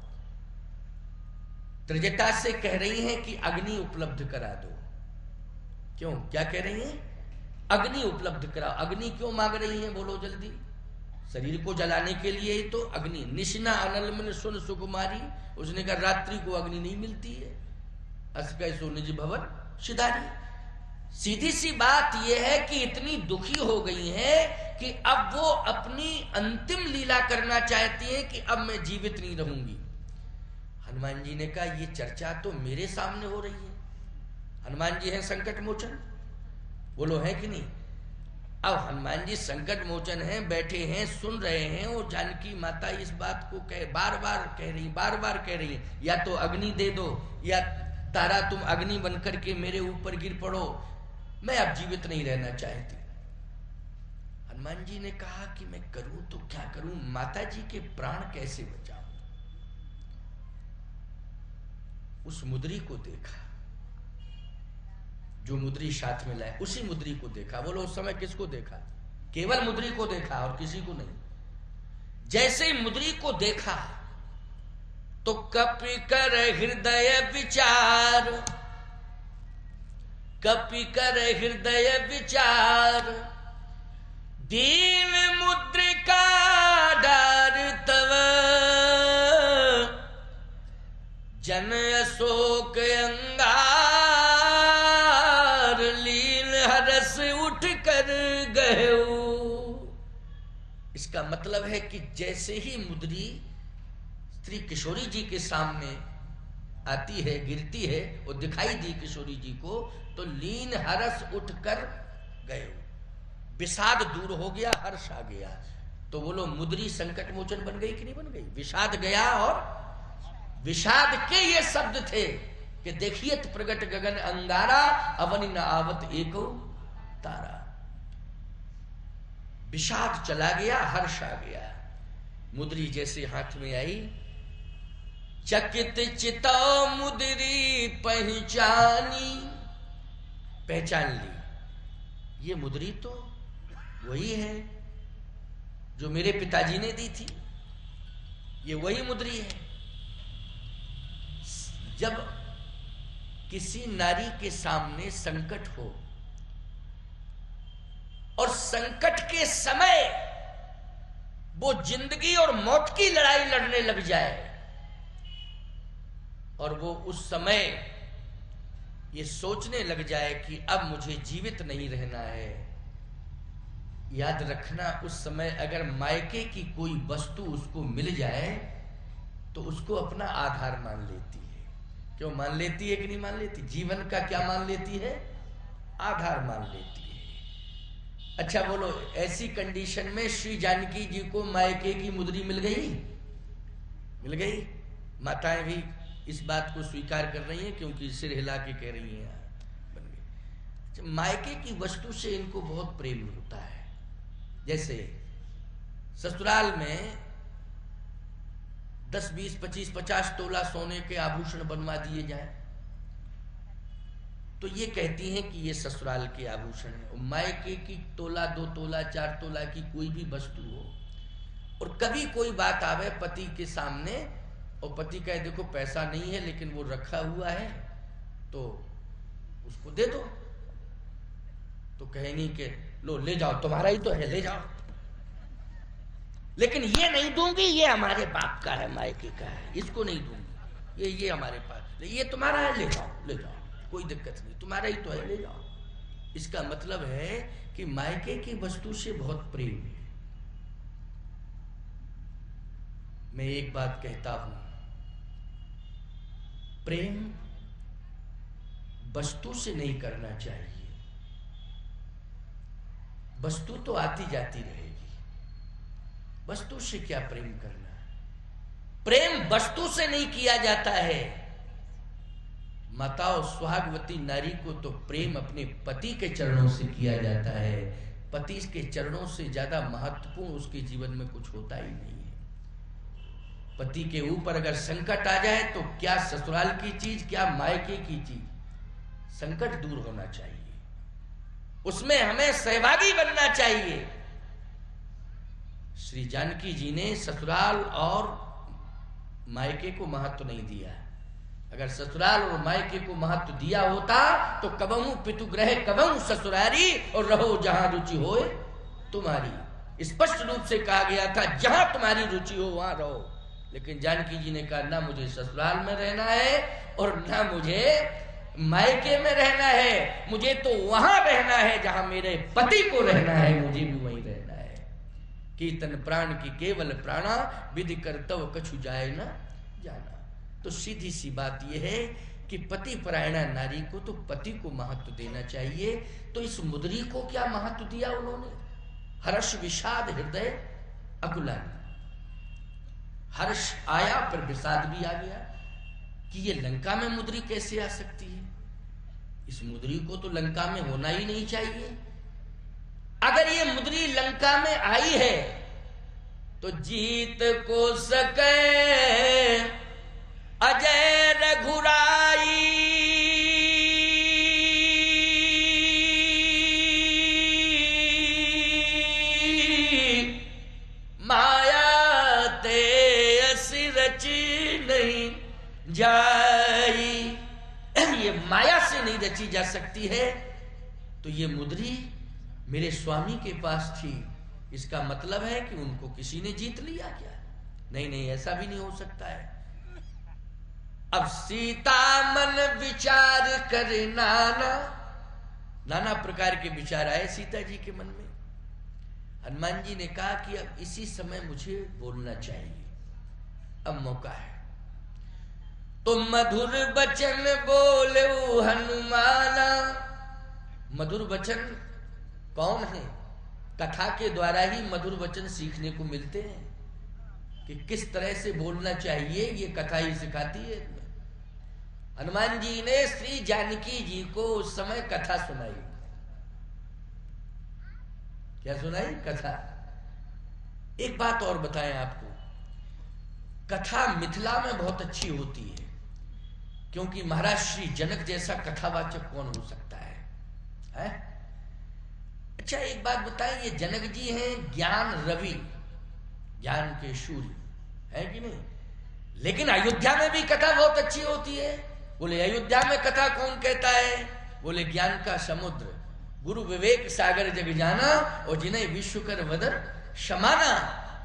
त्रिजटा से कह रही हैं कि अग्नि उपलब्ध करा दो। क्यों? क्या कह रही हैं? अग्नि उपलब्ध कराओ। अग्नि क्यों मांग रही हैं? बोलो जल्दी। शरीर को जलाने के लिए ही तो अग्नि। निशना अनल मन सुन सुकुमारी, उसने कहा रात्रि को अग्नि नहीं मिलती है। अस्कै सो निज भवन सिधारी। सीधी सी बात यह है कि इतनी दुखी हो गई है कि अब वो अपनी अंतिम लीला करना चाहती है कि अब मैं जीवित नहीं रहूंगी। हनुमान जी ने कहा ये चर्चा तो मेरे सामने हो रही है। हनुमान जी हैं संकट मोचन, बोलो है कि नहीं? अब हनुमान जी संकट मोचन हैं, बैठे हैं, सुन रहे हैं। और जानकी माता इस बात को बार बार कह रही है या तो अग्नि दे दो, या तारा तुम अग्नि बनकर के मेरे ऊपर गिर पड़ो, मैं अब जीवित नहीं रहना चाहती। हनुमान जी ने कहा कि मैं करूं तो क्या करूं, माता जी के प्राण कैसे बचाऊं। उस मुद्री को देखा, जो मुद्री साथ में लाए, उसी मुद्री को देखा। बोलो उस समय किसको देखा? केवल मुद्री को देखा और किसी को नहीं। जैसे ही मुद्री को देखा तो कपि कर हृदय विचार, कपि कर हृदय विचार, दीन मुद्रिका डार तव, जन अशोक अंगार, लील हरस उठ कर गहू। इसका मतलब है कि जैसे ही मुद्री श्री किशोरी जी के सामने आती है, गिरती है, वो दिखाई दी किशोरी जी को, तो लीन हरस उठ कर गए, विषाद दूर हो गया, हर्ष आ गया। तो बोलो मुद्री संकट मोचन बन गई कि नहीं बन गई? विषाद गया, और विषाद के ये शब्द थे कि देखिए प्रगट गगन अंगारा, अवनि न आवत एको तारा। विषाद चला गया, हर्ष आ गया। मुद्री जैसे हाथ में आई, चकित चितो मुद्री पहचानी, पहचान ली, ये मुद्री तो वही है जो मेरे पिताजी ने दी थी, ये वही मुद्री है। जब किसी नारी के सामने संकट हो और संकट के समय वो जिंदगी और मौत की लड़ाई लड़ने लग जाए, और वो उस समय ये सोचने लग जाए कि अब मुझे जीवित नहीं रहना है, याद रखना उस समय अगर मायके की कोई वस्तु उसको मिल जाए तो उसको अपना आधार मान लेती है। क्यों मान लेती है कि नहीं मान लेती? जीवन का क्या मान लेती है? आधार मान लेती है। अच्छा बोलो, ऐसी कंडीशन में श्री जानकी जी को मायके की मुद्री मिल गई? मिल गई। माताएं भी इस बात को स्वीकार कर रही हैं, क्योंकि सिर हिला के कह रही हैं बन गई। मायके की वस्तु से इनको बहुत प्रेम होता है। जैसे ससुराल में 10, 20, 25, 50 तोला सोने के आभूषण बनवा दिए जाए तो ये कहती हैं कि ये ससुराल के आभूषण है। मायके की तोला, 2 तोला, 4 तोला की कोई भी वस्तु हो, और कभी कोई बात आवे पति के सामने और पति कहे देखो पैसा नहीं है लेकिन वो रखा हुआ है तो उसको दे दो, तो कहेंगी कि लो ले जाओ, तुम्हारा ही तो है, ले जाओ। लेकिन ये नहीं दूंगी, ये हमारे बाप का है, मायके का है, इसको नहीं दूंगी, ये हमारे पास, ये तुम्हारा है, ले जाओ, ले जाओ, कोई दिक्कत नहीं, तुम्हारा ही तो है, ले जाओ। इसका मतलब है कि मायके की वस्तु से बहुत प्रेम है। मैं एक बात कहता हूं, प्रेम वस्तु से नहीं करना चाहिए। वस्तु तो आती जाती रहेगी, वस्तु से क्या प्रेम करना? प्रेम वस्तु से नहीं किया जाता है। माता और सुहागवती नारी को तो प्रेम अपने पति के चरणों से किया जाता है। पति के चरणों से ज्यादा महत्वपूर्ण उसके जीवन में कुछ होता ही नहीं है। पति के ऊपर अगर संकट आ जाए तो क्या ससुराल की चीज, क्या मायके की चीज, संकट दूर होना चाहिए, उसमें हमें सहभागी बनना चाहिए। श्री जानकी जी ने ससुराल और मायके को महत्व नहीं दिया। अगर ससुराल और मायके को महत्व दिया होता तो कबहू पितुग्रह कबहू ससुरारी, और रहो जहां रुचि होए तुम्हारी। स्पष्ट रूप से कहा गया था जहां तुम्हारी रुचि हो वहां रहो। लेकिन जानकी जी ने कहा ना मुझे ससुराल में रहना है और ना मुझे मायके में रहना है, मुझे तो वहां रहना है जहां मेरे पति को रहना है, मुझे भी वहीं रहना है। कीर्तन प्राण की केवल प्राणा, विधि कर्तव्य कछु जाए ना जाना। तो सीधी सी बात यह है कि पति परायणा नारी को तो पति को महत्व देना चाहिए। तो इस मुद्री को क्या महत्व दिया उन्होंने? हर्ष विषाद हृदय अकुलान। हर्ष आया पर विषाद भी आ गया कि ये लंका में मुद्री कैसे आ सकती है। इस मुद्री को तो लंका में होना ही नहीं चाहिए। अगर ये मुद्री लंका में आई है तो जीत को सके अजय रघुराई। माया ते असि रची नहीं जाई। ये माया से नहीं रची जा सकती है। तो ये मुद्री मेरे स्वामी के पास थी, इसका मतलब है कि उनको किसी ने जीत लिया क्या? नहीं नहीं, ऐसा भी नहीं हो सकता है। अब सीता मन विचार करे नाना, नाना प्रकार के विचार आए सीता जी के मन में। हनुमान जी ने कहा कि अब इसी समय मुझे बोलना चाहिए, अब मौका है। तो मधुर वचन बोले हनुमाना। मधुर वचन कौन है? कथा के द्वारा ही मधुर वचन सीखने को मिलते हैं कि किस तरह से बोलना चाहिए, ये कथा ही सिखाती है। हनुमान जी ने श्री जानकी जी को उस समय कथा सुनाई। क्या सुनाई? कथा। एक बात और बताएं आपको, कथा मिथिला में बहुत अच्छी होती है, क्योंकि महाराज श्री जनक जैसा कथावाचक कौन हो सकता है? अच्छा एक बात बताएं, ये जनक जी हैं ज्ञान रवि, ज्ञान के सूर्य, है कि नहीं? लेकिन अयोध्या में भी कथा बहुत अच्छी होती है। बोले अयोध्या में कथा कौन कहता है? बोले ज्ञान का समुद्र, गुरु विवेक सागर जग जाना और जिन्हें विश्व कर वदर समाना,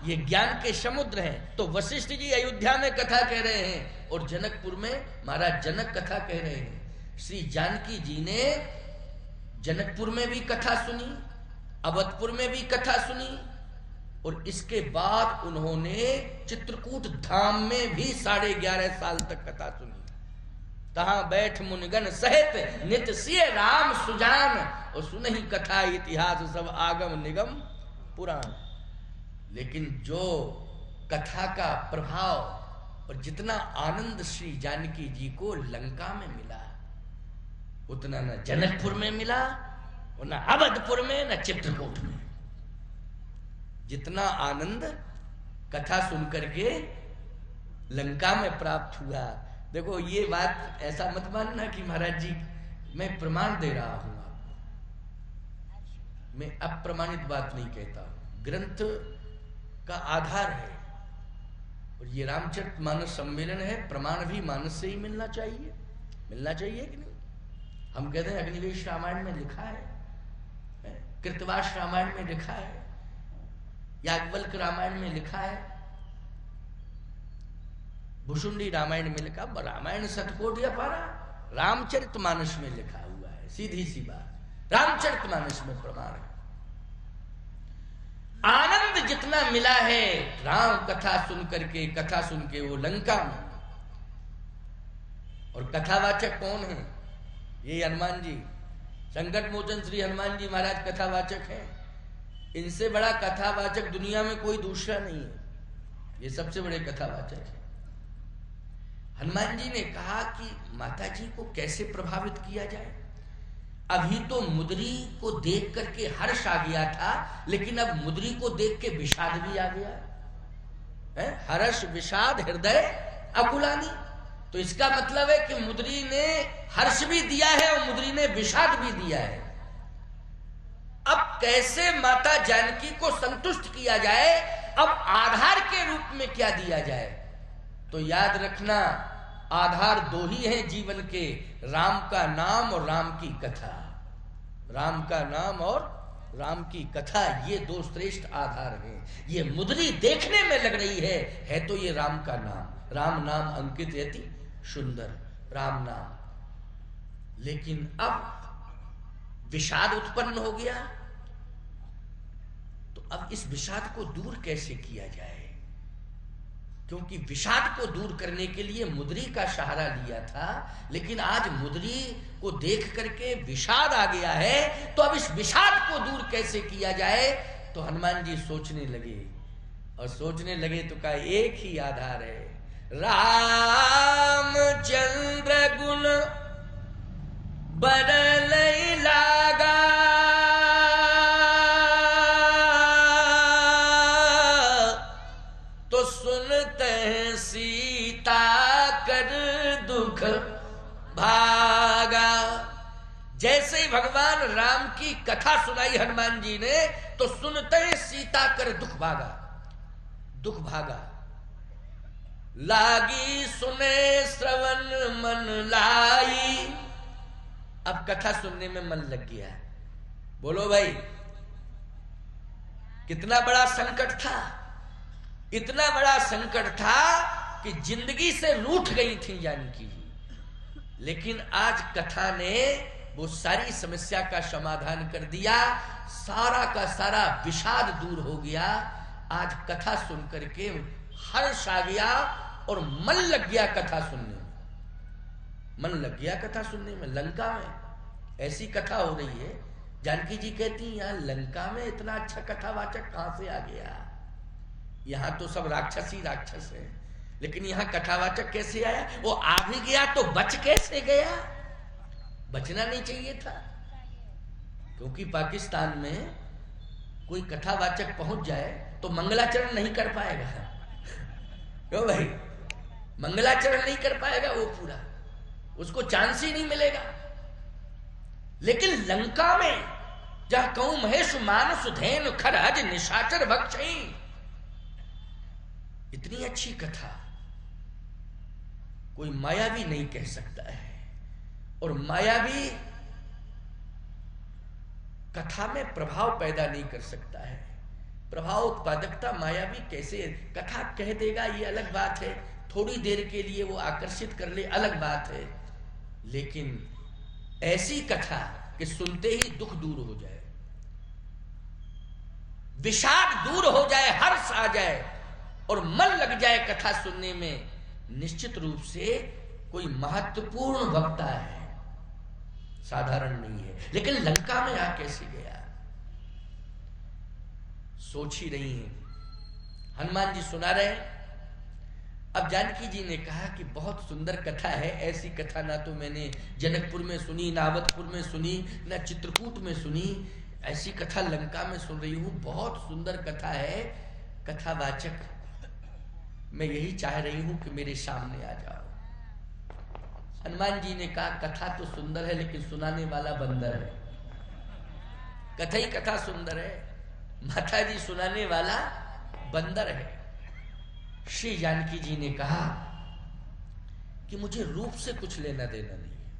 ये ज्ञान के समुद्र हैं। तो वशिष्ठ जी अयोध्या में कथा कह रहे हैं और जनकपुर में महाराज जनक कथा कह रहे हैं। श्री जानकी जी ने जनकपुर में भी कथा सुनी, अवधपुर में भी कथा सुनी, और इसके बाद उन्होंने चित्रकूट धाम में भी 11.5 साल तक कथा सुनी। तहां बैठ मुनिगण सहित नित सिय राम सुजान, और सुनहि कथा इतिहास सब आगम निगम पुराण। लेकिन जो कथा का प्रभाव और जितना आनंद श्री जानकी जी को लंका में मिला, उतना न जनकपुर में मिला और न अवधपुर में न चित्रकूट में। जितना आनंद कथा सुनकर के लंका में प्राप्त हुआ। देखो ये बात ऐसा मत मानना कि महाराज जी मैं प्रमाण दे रहा हूं आपको, मैं अप्रमाणित बात नहीं कहता। ग्रंथ का आधार है, और ये रामचरितमानस सम्मेलन है, प्रमाण भी मानस से ही मिलना चाहिए। मिलना चाहिए कि नहीं? हम कहते हैं अग्निवेश रामायण में लिखा है, कृतवास रामायण में लिखा है, याज्ञवल्क्य रामायण में लिखा है, भुषुंडी रामायण में लिखा। रामायण सतकोट या पारा, रामचरितमानस में लिखा हुआ है। सीधी सी बात, रामचरितमानस में प्रमाण है। आनंद जितना मिला है राम कथा सुन करके, कथा सुन के वो लंका में। और कथावाचक कौन है? ये हनुमान जी, संकट मोचन श्री हनुमान जी महाराज कथावाचक हैं। इनसे बड़ा कथावाचक दुनिया में कोई दूसरा नहीं है। ये सबसे बड़े कथावाचक है। हनुमान जी ने कहा कि माता जी को कैसे प्रभावित किया जाए। अभी तो मुद्री को देख करके हर्ष आ गया था, लेकिन अब मुद्री को देख के विषाद भी आ गया है। हर्ष विषाद हृदय अकुलानी। तो इसका मतलब है कि मुद्री ने हर्ष भी दिया है और मुद्री ने विषाद भी दिया है। अब कैसे माता जानकी को संतुष्ट किया जाए, अब आधार के रूप में क्या दिया जाए? तो याद रखना, आधार दो ही हैं जीवन के, राम का नाम और राम की कथा। राम का नाम और राम की कथा, ये दो श्रेष्ठ आधार हैं। ये मुद्री देखने में लग रही है तो ये राम का नाम, राम नाम अंकित यति सुंदर, राम नाम। लेकिन अब विषाद उत्पन्न हो गया, तो अब इस विषाद को दूर कैसे किया जाए? क्योंकि विषाद को दूर करने के लिए मुद्री का सहारा लिया था, लेकिन आज मुद्री को देख करके विषाद आ गया है, तो अब इस विषाद को दूर कैसे किया जाए? तो हनुमान जी सोचने लगे, और सोचने लगे तो कहा एक ही आधार है, रामचंद्र गुण बरलई लागा। भागा। जैसे ही भगवान राम की कथा सुनाई हनुमान जी ने, तो सुनते ही सीता कर दुख भागा, दुख भागा। लागी सुने श्रवण मन लाई। अब कथा सुनने में मन लग गया। बोलो भाई, कितना बड़ा संकट था, इतना बड़ा संकट था कि जिंदगी से रूठ गई थी जानकी जी। लेकिन आज कथा ने वो सारी समस्या का समाधान कर दिया, सारा का सारा विषाद दूर हो गया। आज कथा सुन करके हर्ष आ गया और मन लग गया कथा सुनने में, मन लग गया कथा सुनने में। लंका में ऐसी कथा हो रही है, जानकी जी कहती हैं यहां लंका में इतना अच्छा कथावाचक कहां से आ गया। यहां तो सब राक्षस ही राक्षस है, लेकिन यहां कथावाचक कैसे आया? वो आ भी गया तो बच कैसे गया? बचना नहीं चाहिए था, क्योंकि पाकिस्तान में कोई कथावाचक पहुंच जाए तो मंगलाचरण नहीं कर पाएगा। क्यों भाई? मंगलाचरण नहीं कर पाएगा वो पूरा, उसको चांस ही नहीं मिलेगा। लेकिन लंका में जहां कहूं महेश मानस धेनु खरज निशाचर भक्षी, इतनी अच्छी कथा कोई मायावी नहीं कह सकता है। और मायावी कथा में प्रभाव पैदा नहीं कर सकता है। प्रभाव उत्पादकता मायावी कैसे? कथा कह देगा ये अलग बात है, थोड़ी देर के लिए वो आकर्षित कर ले अलग बात है, लेकिन ऐसी कथा कि सुनते ही दुख दूर हो जाए, विषाद दूर हो जाए, हर्ष आ जाए और मन लग जाए कथा सुनने में, निश्चित रूप से कोई महत्वपूर्ण वक्ता है, साधारण नहीं है। लेकिन लंका में आ कैसे गया? सोच ही रही हैं। हनुमान जी सुना रहे। अब जानकी जी ने कहा कि बहुत सुंदर कथा है, ऐसी कथा ना तो मैंने जनकपुर में सुनी, ना अवधपुर में सुनी, ना चित्रकूट में सुनी, ऐसी कथा लंका में सुन रही हूं। बहुत सुंदर कथा है। कथावाचक मैं यही चाह रही हूं कि मेरे सामने आ जाओ। हनुमान जी ने कहा कथा तो सुंदर है, लेकिन सुनाने वाला बंदर है। कथा ही कथा सुंदर है, माता जी सुनाने वाला बंदर है। श्री जानकी जी ने कहा कि मुझे रूप से कुछ लेना देना नहीं है।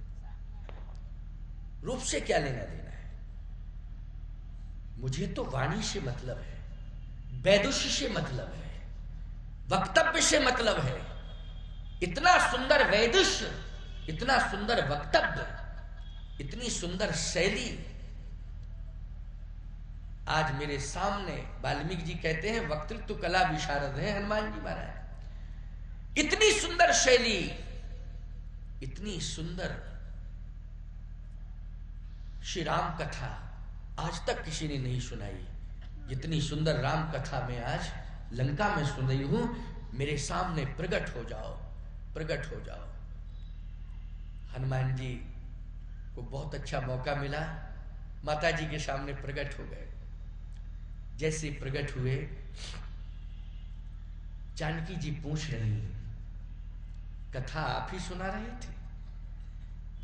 रूप से क्या लेना देना है? मुझे तो वाणी से मतलब है, वैदुष्य से मतलब है, वक्तव्य से मतलब है। इतना सुंदर वैदुष्य, इतना सुंदर वक्तव्य, इतनी सुंदर शैली आज मेरे सामने। वाल्मीकि जी कहते हैं वक्तृत्व कला विशारद है हनुमान जी महाराज। इतनी सुंदर शैली, इतनी सुंदर श्री राम कथा आज तक किसी ने नहीं सुनाई। जितनी सुंदर राम कथा मैं आज लंका में सुन रही हूं। मेरे सामने प्रकट हो जाओ, प्रकट हो जाओ। हनुमान जी को बहुत अच्छा मौका मिला, माता जी के सामने प्रकट हो गए। जैसे प्रकट हुए, जानकी जी पूछ रही हैं कथा आप ही सुना रहे थे?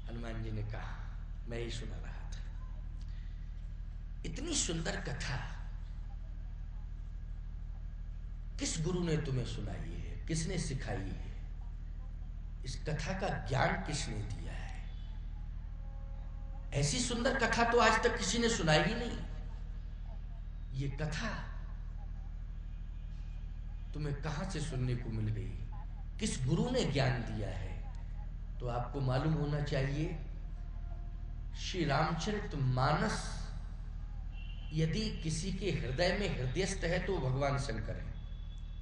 हनुमान जी ने कहा मैं ही सुना रहा था। इतनी सुंदर कथा किस गुरु ने तुम्हें सुनाई है, किसने सिखाई है? इस कथा का ज्ञान किसने दिया है? ऐसी सुंदर कथा तो आज तक किसी ने सुनाई ही नहीं। ये कथा तुम्हें कहां से सुनने को मिल गई? किस गुरु ने ज्ञान दिया है? तो आपको मालूम होना चाहिए श्री रामचरितमानस यदि किसी के हृदय में हृदयस्थ है तो भगवान शंकर है।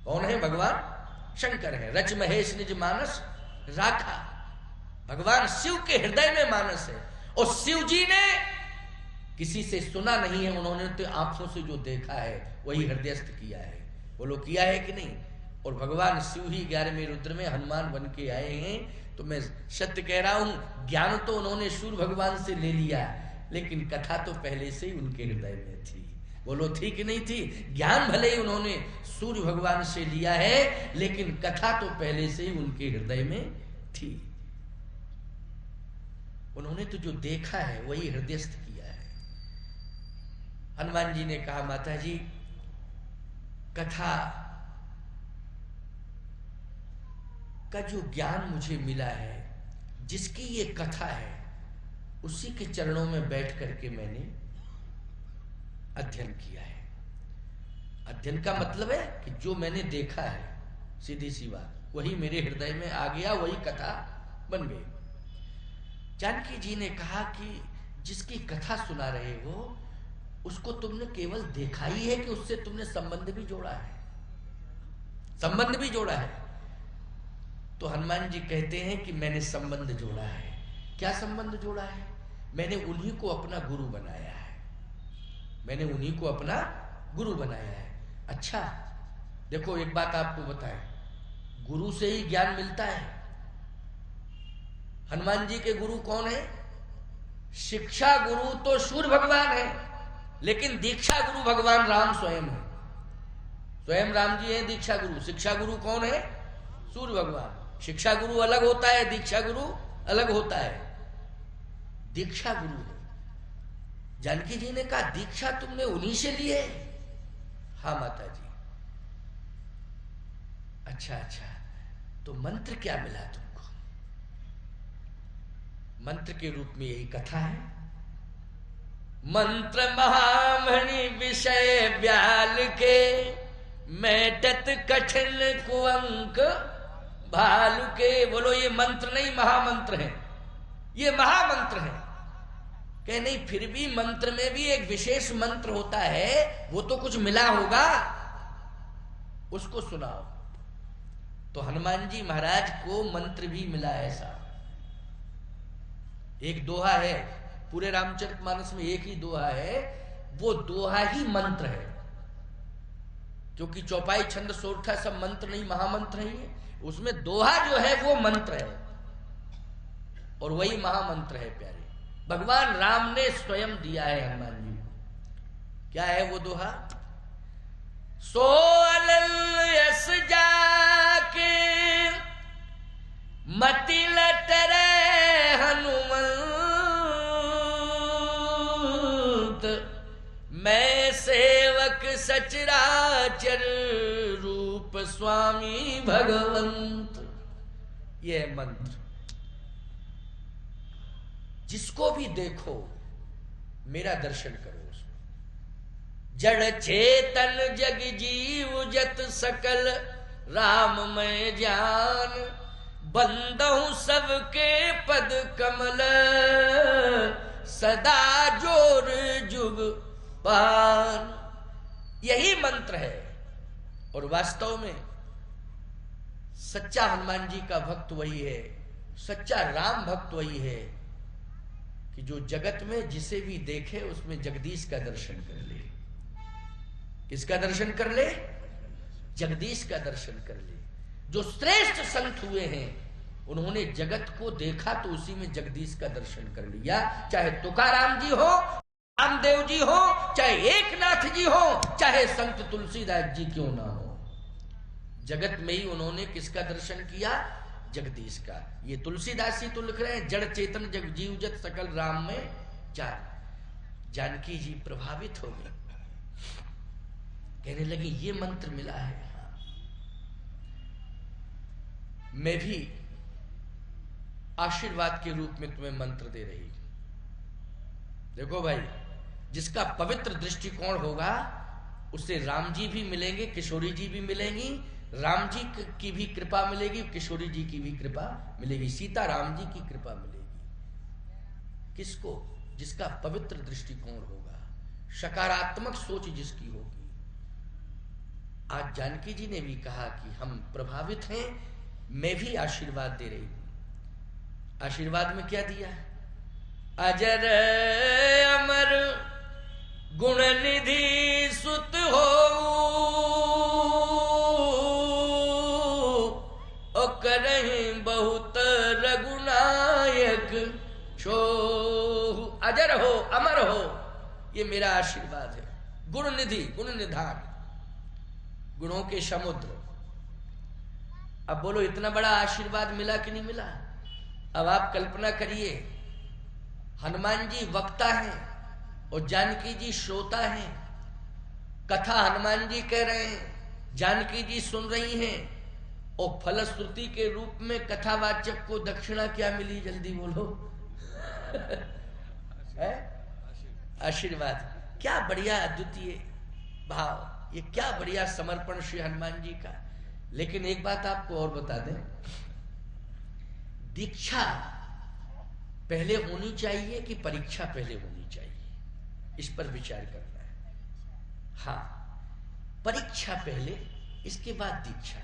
कौन है? भगवान शंकर है। रच महेश निज मानस राखा। भगवान शिव के हृदय में मानस है। और शिव जी ने किसी से सुना नहीं है, उन्होंने तो आंखों से जो देखा है वही हृदयस्थ किया है। बोलो किया है कि नहीं? और भगवान शिव ही 11वें रुद्र में हनुमान बन के आए हैं। तो मैं सत्य कह रहा हूं, ज्ञान तो उन्होंने सूर्य भगवान से ले लिया, लेकिन कथा तो पहले से ही उनके हृदय में थी। बोलो थी कि नहीं थी? ज्ञान भले ही उन्होंने सूर्य भगवान से लिया है, लेकिन कथा तो पहले से ही उनके हृदय में थी। उन्होंने तो जो देखा है वही हृदयस्थ किया है। हनुमान जी ने कहा, माता जी कथा का जो ज्ञान मुझे मिला है, जिसकी ये कथा है, उसी के चरणों में बैठ करके मैंने अध्ययन किया है। अध्ययन का मतलब है कि जो मैंने देखा है, सीधी सी बात, वही मेरे हृदय में आ गया, वही कथा बन गई। जानकी जी ने कहा कि जिसकी कथा सुना रहे हो उसको तुमने केवल देखा ही है कि उससे तुमने संबंध भी जोड़ा है? संबंध भी जोड़ा है। तो हनुमान जी कहते हैं कि मैंने संबंध जोड़ा है। क्या संबंध जोड़ा है? मैंने उन्हीं को अपना गुरु बनाया है। मैंने उन्हीं को अपना गुरु बनाया है। अच्छा देखो, एक बात आपको बताएं, गुरु से ही ज्ञान मिलता है। हनुमान जी के गुरु कौन है? शिक्षा गुरु तो सूर्य भगवान है, लेकिन दीक्षा गुरु भगवान राम स्वयं है। स्वयं राम जी हैं दीक्षा गुरु। शिक्षा गुरु कौन है? सूर्य भगवान। शिक्षा गुरु अलग होता है, दीक्षा गुरु अलग होता है। दीक्षा गुरु है। जानकी जी ने कहा, दीक्षा तुमने उन्हीं से ली है? हाँ माता जी। अच्छा, तो मंत्र क्या मिला तुमको? मंत्र के रूप में यही कथा है। मंत्र महामणि विषय ब्याल के, मैटत कठिन कुअंक भालू के। बोलो, ये मंत्र नहीं महामंत्र है, ये महामंत्र है। कह नहीं, फिर भी मंत्र में भी एक विशेष मंत्र होता है, वो तो कुछ मिला होगा, उसको सुनाओ। तो हनुमान जी महाराज को मंत्र भी मिला है। ऐसा एक दोहा है, पूरे रामचरितमानस में एक ही दोहा है, वो दोहा ही मंत्र है। क्योंकि चौपाई, छंद, सोरठा सब मंत्र नहीं, महामंत्र नहीं है। उसमें दोहा जो है वो मंत्र है, और वही महामंत्र है प्यारे। भगवान राम ने स्वयं दिया है हनुमान जी को। क्या है वो दोहा? सो अलल यस जाके मति लटरे हनुमंत, मैं सेवक सचराचर रूप स्वामी भगवंत। ये मंत्र जिसको भी देखो मेरा दर्शन करो। जड़ चेतन जग जीव जत सकल राम मैं जान, बंदहु सबके पद कमल सदा जोर जुग पान। यही मंत्र है। और वास्तव में सच्चा हनुमान जी का भक्त वही है, सच्चा राम भक्त वही है कि जो जगत में जिसे भी देखे उसमें जगदीश का दर्शन कर ले। किसका दर्शन कर ले? जगदीश का दर्शन कर ले। जो श्रेष्ठ संत हुए हैं उन्होंने जगत को देखा तो उसी में जगदीश का दर्शन कर लिया। चाहे तुकाराम जी हो, रामदेव जी हो, चाहे एकनाथ जी हो, चाहे संत तुलसीदास जी क्यों ना हो, जगत में ही उन्होंने किसका दर्शन किया? जगदीश का। ये तुलसीदास जी तो लिख रहे हैं, जड़ चेतन जग जीव जत सकल राम में जान। जानकी जी प्रभावित हो गई, कहने लगी ये मंत्र मिला है। हाँ, मैं भी आशीर्वाद के रूप में तुम्हें मंत्र दे रही हूं। देखो भाई, जिसका पवित्र दृष्टिकोण होगा उससे राम जी भी मिलेंगे, किशोरी जी भी मिलेंगी, राम जी की भी कृपा मिलेगी, किशोरी जी की भी कृपा मिलेगी, सीता राम जी की कृपा मिलेगी। किसको? जिसका पवित्र दृष्टिकोण होगा, सकारात्मक सोच जिसकी होगी। आज जानकी जी ने भी कहा कि हम प्रभावित हैं, मैं भी आशीर्वाद दे रही हूं। आशीर्वाद में क्या दिया? अजर अमर गुण निधि सुत हो, करहीं बहुत रघुनायक छोहु। अजर हो, अमर हो, ये मेरा आशीर्वाद है। गुण निधि, गुण निधान, गुणों के समुद्र। अब बोलो, इतना बड़ा आशीर्वाद मिला कि नहीं मिला? अब आप कल्पना करिए हनुमान जी वक्ता हैं और जानकी जी श्रोता हैं। कथा हनुमान जी कह रहे हैं, जानकी जी सुन रही हैं, और फलश्रुति के रूप में कथावाचक को दक्षिणा क्या मिली, जल्दी बोलो? आशीर्वाद। क्या बढ़िया अद्वितीय भाव, ये क्या बढ़िया समर्पण श्री हनुमान जी का। लेकिन एक बात आपको और बता दें, दीक्षा पहले होनी चाहिए कि परीक्षा पहले होनी चाहिए, इस पर विचार करना है। हाँ, परीक्षा पहले, इसके बाद दीक्षा।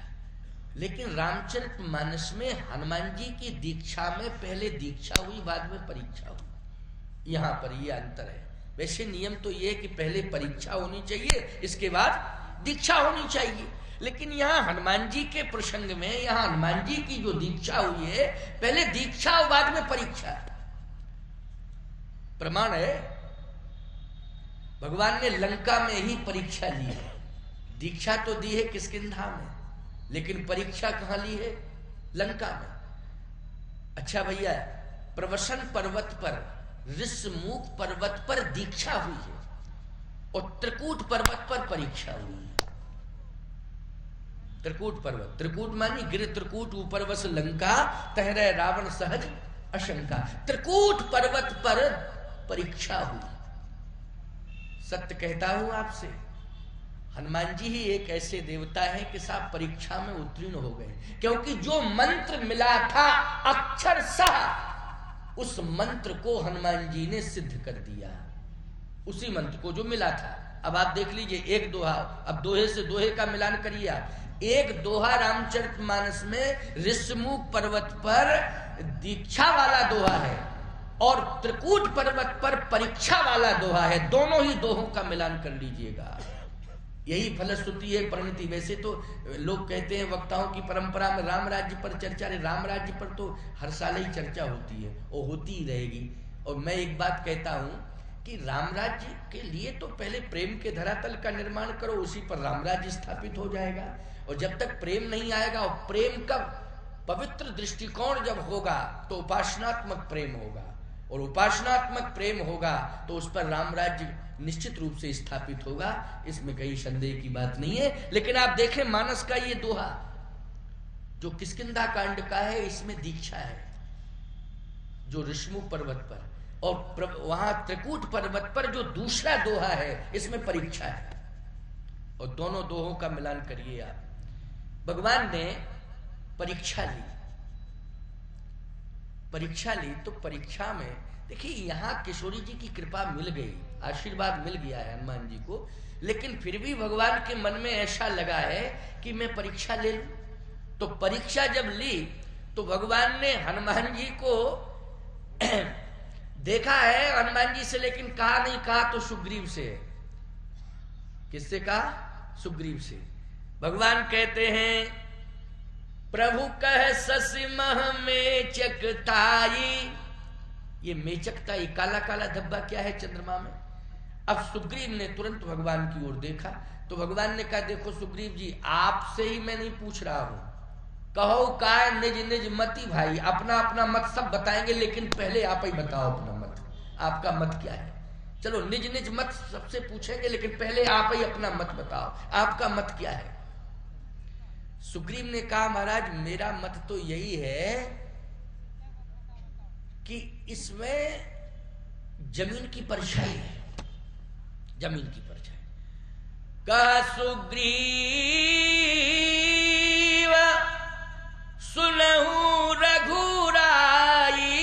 लेकिन रामचरितमानस में हनुमान जी की दीक्षा में पहले दीक्षा हुई, बाद में परीक्षा हुई। यहां पर यह अंतर है। वैसे नियम तो यह है कि पहले परीक्षा होनी चाहिए, इसके बाद दीक्षा होनी चाहिए। लेकिन यहां हनुमान जी के प्रसंग में, यहां हनुमान जी की जो दीक्षा हुई है, पहले दीक्षा और बाद में परीक्षा। प्रमाण है, भगवान ने लंका में ही परीक्षा ली है। दीक्षा तो दी है किष्किंधा में, लेकिन परीक्षा कहां ली है? लंका में। अच्छा भैया, प्रवसन पर्वत पर, ऋषमुख पर्वत पर दीक्षा हुई है, और त्रिकूट पर्वत पर परीक्षा हुई है। त्रिकूट पर्वत, त्रिकूट मानी गिर त्रिकूट, ऊपर वस लंका, तहरे रावण सहज अशंका। त्रिकूट पर्वत पर परीक्षा हुई। सत्य कहता हूं आपसे, हनुमान जी ही एक ऐसे देवता हैं कि साहब परीक्षा में उत्तीर्ण हो गए, क्योंकि जो मंत्र मिला था अक्षरशः उस मंत्र को हनुमान जी ने सिद्ध कर दिया, उसी मंत्र को जो मिला था। अब आप देख लीजिए, एक दोहा, अब दोहे से दोहे का मिलान करिए आप। एक दोहा रामचरितमानस में ऋषमुख पर्वत पर दीक्षा वाला दोहा है, और त्रिकूट पर्वत पर परीक्षा वाला दोहा है। दोनों ही दोहों का मिलान कर लीजिएगा, यही फलश्रुति है, परिणति। वैसे तो लोग कहते हैं, वक्ताओं की परंपरा में राम राज्य पर चर्चा, राम राज्य पर तो हर साल ही चर्चा होती है और होती ही रहेगी। और मैं एक बात कहता हूं कि राम राज्य के लिए तो पहले प्रेम के धरातल का निर्माण करो, उसी पर राम राज्य स्थापित हो जाएगा। और जब तक प्रेम नहीं आएगा, और प्रेम का पवित्र दृष्टिकोण जब होगा तो उपासनात्मक प्रेम होगा, और उपासनात्मक प्रेम होगा तो उस पर राम राज्य निश्चित रूप से स्थापित होगा, इसमें कहीं संदेह की बात नहीं है। लेकिन आप देखें मानस का ये दोहा जो किष्किंधा कांड का है, इसमें दीक्षा है जो ऋषमुख पर्वत पर, और वहां त्रिकूट पर्वत पर जो दूसरा दोहा है, इसमें परीक्षा है। और दोनों दोहों का मिलान करिए आप। भगवान ने परीक्षा ली, परीक्षा ली तो परीक्षा में देखिए, यहां किशोरी जी की कृपा मिल गई, आशीर्वाद मिल गया है हनुमान जी को। लेकिन फिर भी भगवान के मन में ऐसा लगा है कि मैं परीक्षा ले लूं। तो परीक्षा जब ली तो भगवान ने हनुमान जी को देखा है, हनुमान जी से, लेकिन कहा नहीं, कहा तो सुग्रीव से। किससे कहा? सुग्रीव से। भगवान कहते हैं, प्रभु कह ससि मह मेचकताई। ये मेचकता, ये काला काला धब्बा क्या है चंद्रमा में? अब सुग्रीव ने तुरंत भगवान की ओर देखा, तो भगवान ने कहा, देखो सुग्रीव जी, आपसे ही मैं नहीं पूछ रहा हूं, कहो का निज निज मति भाई, अपना अपना मत सब बताएंगे, लेकिन पहले आप ही बताओ अपना मत, आपका मत क्या है। चलो निज निज मत सबसे पूछेंगे, लेकिन पहले आप ही अपना मत बताओ, आपका मत क्या है। सुग्रीव ने कहा, महाराज मेरा मत तो यही है कि इसमें जमीन की परछाई है, जमीन की परछाई। कहा सुग्रीव सुनहु रघुराई,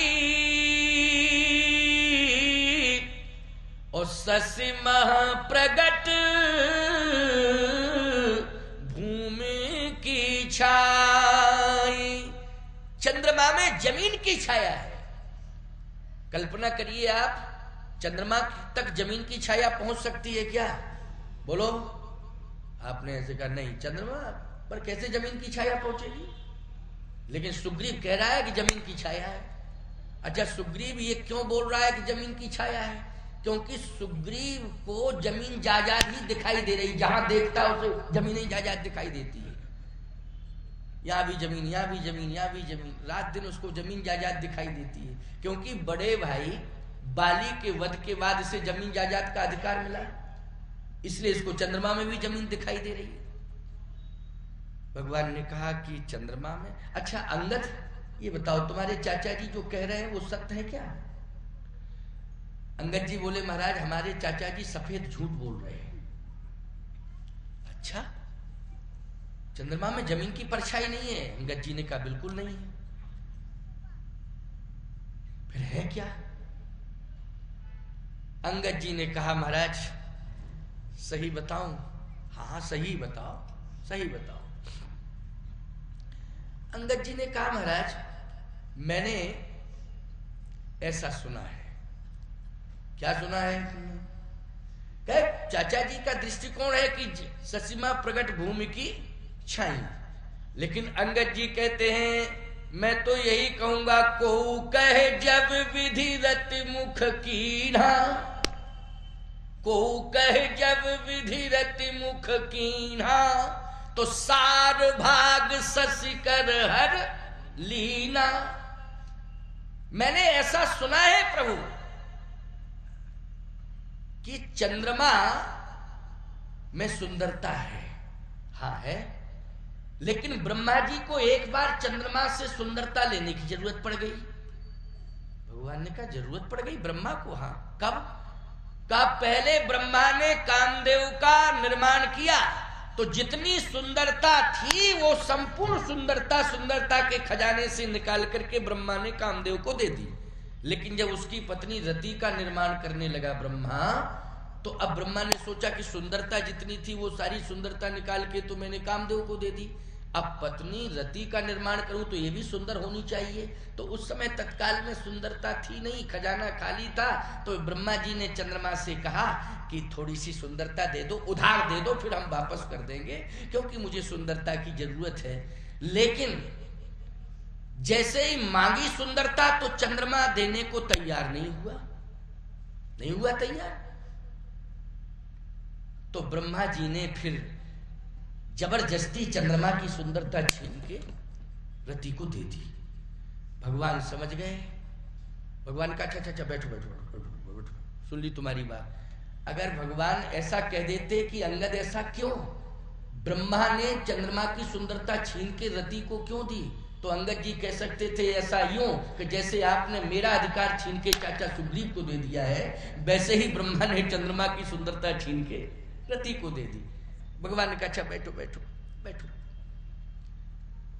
और ससि मह प्रगट भूमि की छाई। चंद्रमा में जमीन की छाया है। कल्पना करिए आप, चंद्रमा तक जमीन की छाया पहुंच सकती है क्या? बोलो। आपने ऐसे कहा नहीं, चंद्रमा पर कैसे जमीन की छाया पहुंचेगी? लेकिन सुग्रीव कह रहा है कि जमीन की छाया है। अच्छा, सुग्रीव ये क्यों बोल रहा है कि जमीन की छाया है? क्योंकि सुग्रीव को जमीन जायदाद ही दिखाई दे रही, जहां देखता है उसे जमीन ही जायदाद दिखाई देती है। यहां भी जमीन, यहां भी जमीन, यहां भी जमीन, रात दिन उसको जमीन जायदाद दिखाई देती है। क्योंकि बड़े भाई बाली के वध के बाद इसे जमीन जायदाद का अधिकार मिला, इसलिए इसको चंद्रमा में भी जमीन दिखाई दे रही है। भगवान ने कहा कि चंद्रमा में, अच्छा अंगद ये बताओ तुम्हारे चाचा जी जो कह रहे हैं वो सत्य है क्या? अंगद जी बोले महाराज हमारे चाचा जी सफेद झूठ बोल रहे हैं। अच्छा चंद्रमा में जमीन की परछाई नहीं है? अंगद जी ने कहा बिल्कुल नहीं है। फिर है क्या? अंगद जी ने कहा महाराज सही बताऊं? हाँ सही बताओ, सही बताओ। अंगद जी ने कहा महाराज मैंने ऐसा सुना है। क्या सुना है? कहे चाचा जी का दृष्टिकोण है कि ससीमा प्रगट भूमि की छाई, लेकिन अंगद जी कहते हैं मैं तो यही कहूंगा को कहे जब विधि रति मुख कीन्हा, को कहे जब विधि रति मुख कीन्हा, तो सार भाग शशि कर हर लीना। मैंने ऐसा सुना है प्रभु कि चंद्रमा में सुंदरता है। हाँ है, लेकिन ब्रह्मा जी को एक बार चंद्रमा से सुंदरता लेने की जरूरत पड़ गई। भगवान ने कहा जरूरत पड़ गई ब्रह्मा को? हाँ कब? पहले ब्रह्मा ने कामदेव का निर्माण किया तो जितनी सुंदरता थी वो संपूर्ण सुंदरता के खजाने से निकाल करके ब्रह्मा ने कामदेव को दे दी। लेकिन जब उसकी पत्नी रति का निर्माण करने लगा ब्रह्मा, तो अब ब्रह्मा ने सोचा कि सुंदरता जितनी थी वो सारी सुंदरता निकाल के तो मैंने कामदेव को दे दी, अब पत्नी रति का निर्माण करूं तो ये भी सुंदर होनी चाहिए। तो उस समय तत्काल में सुंदरता थी नहीं, खजाना खाली था। तो ब्रह्मा जी ने चंद्रमा से कहा कि थोड़ी सी सुंदरता दे दो, उधार दे दो, फिर हम वापस कर देंगे, क्योंकि मुझे सुंदरता की जरूरत है। लेकिन जैसे ही मांगी सुंदरता तो चंद्रमा देने को तैयार नहीं हुआ तैयार। तो ब्रह्मा जी ने फिर जबरदस्ती चंद्रमा की सुंदरता छीन के रति को दे दी। भगवान समझ गए। भगवान का अच्छा बैठो, सुन ली तुम्हारी बात। अगर भगवान ऐसा कह देते कि अंगद ऐसा क्यों, ब्रह्मा ने चंद्रमा की सुंदरता छीन के रति को क्यों दी, तो अंगद जी कह सकते थे ऐसा यूं कि जैसे आपने मेरा अधिकार छीन के चाचा सुग्रीव को दे दिया है, वैसे ही ब्रह्मा ने चंद्रमा की सुंदरता छीन के रति को दे दी। भगवान ने कहा अच्छा बैठो।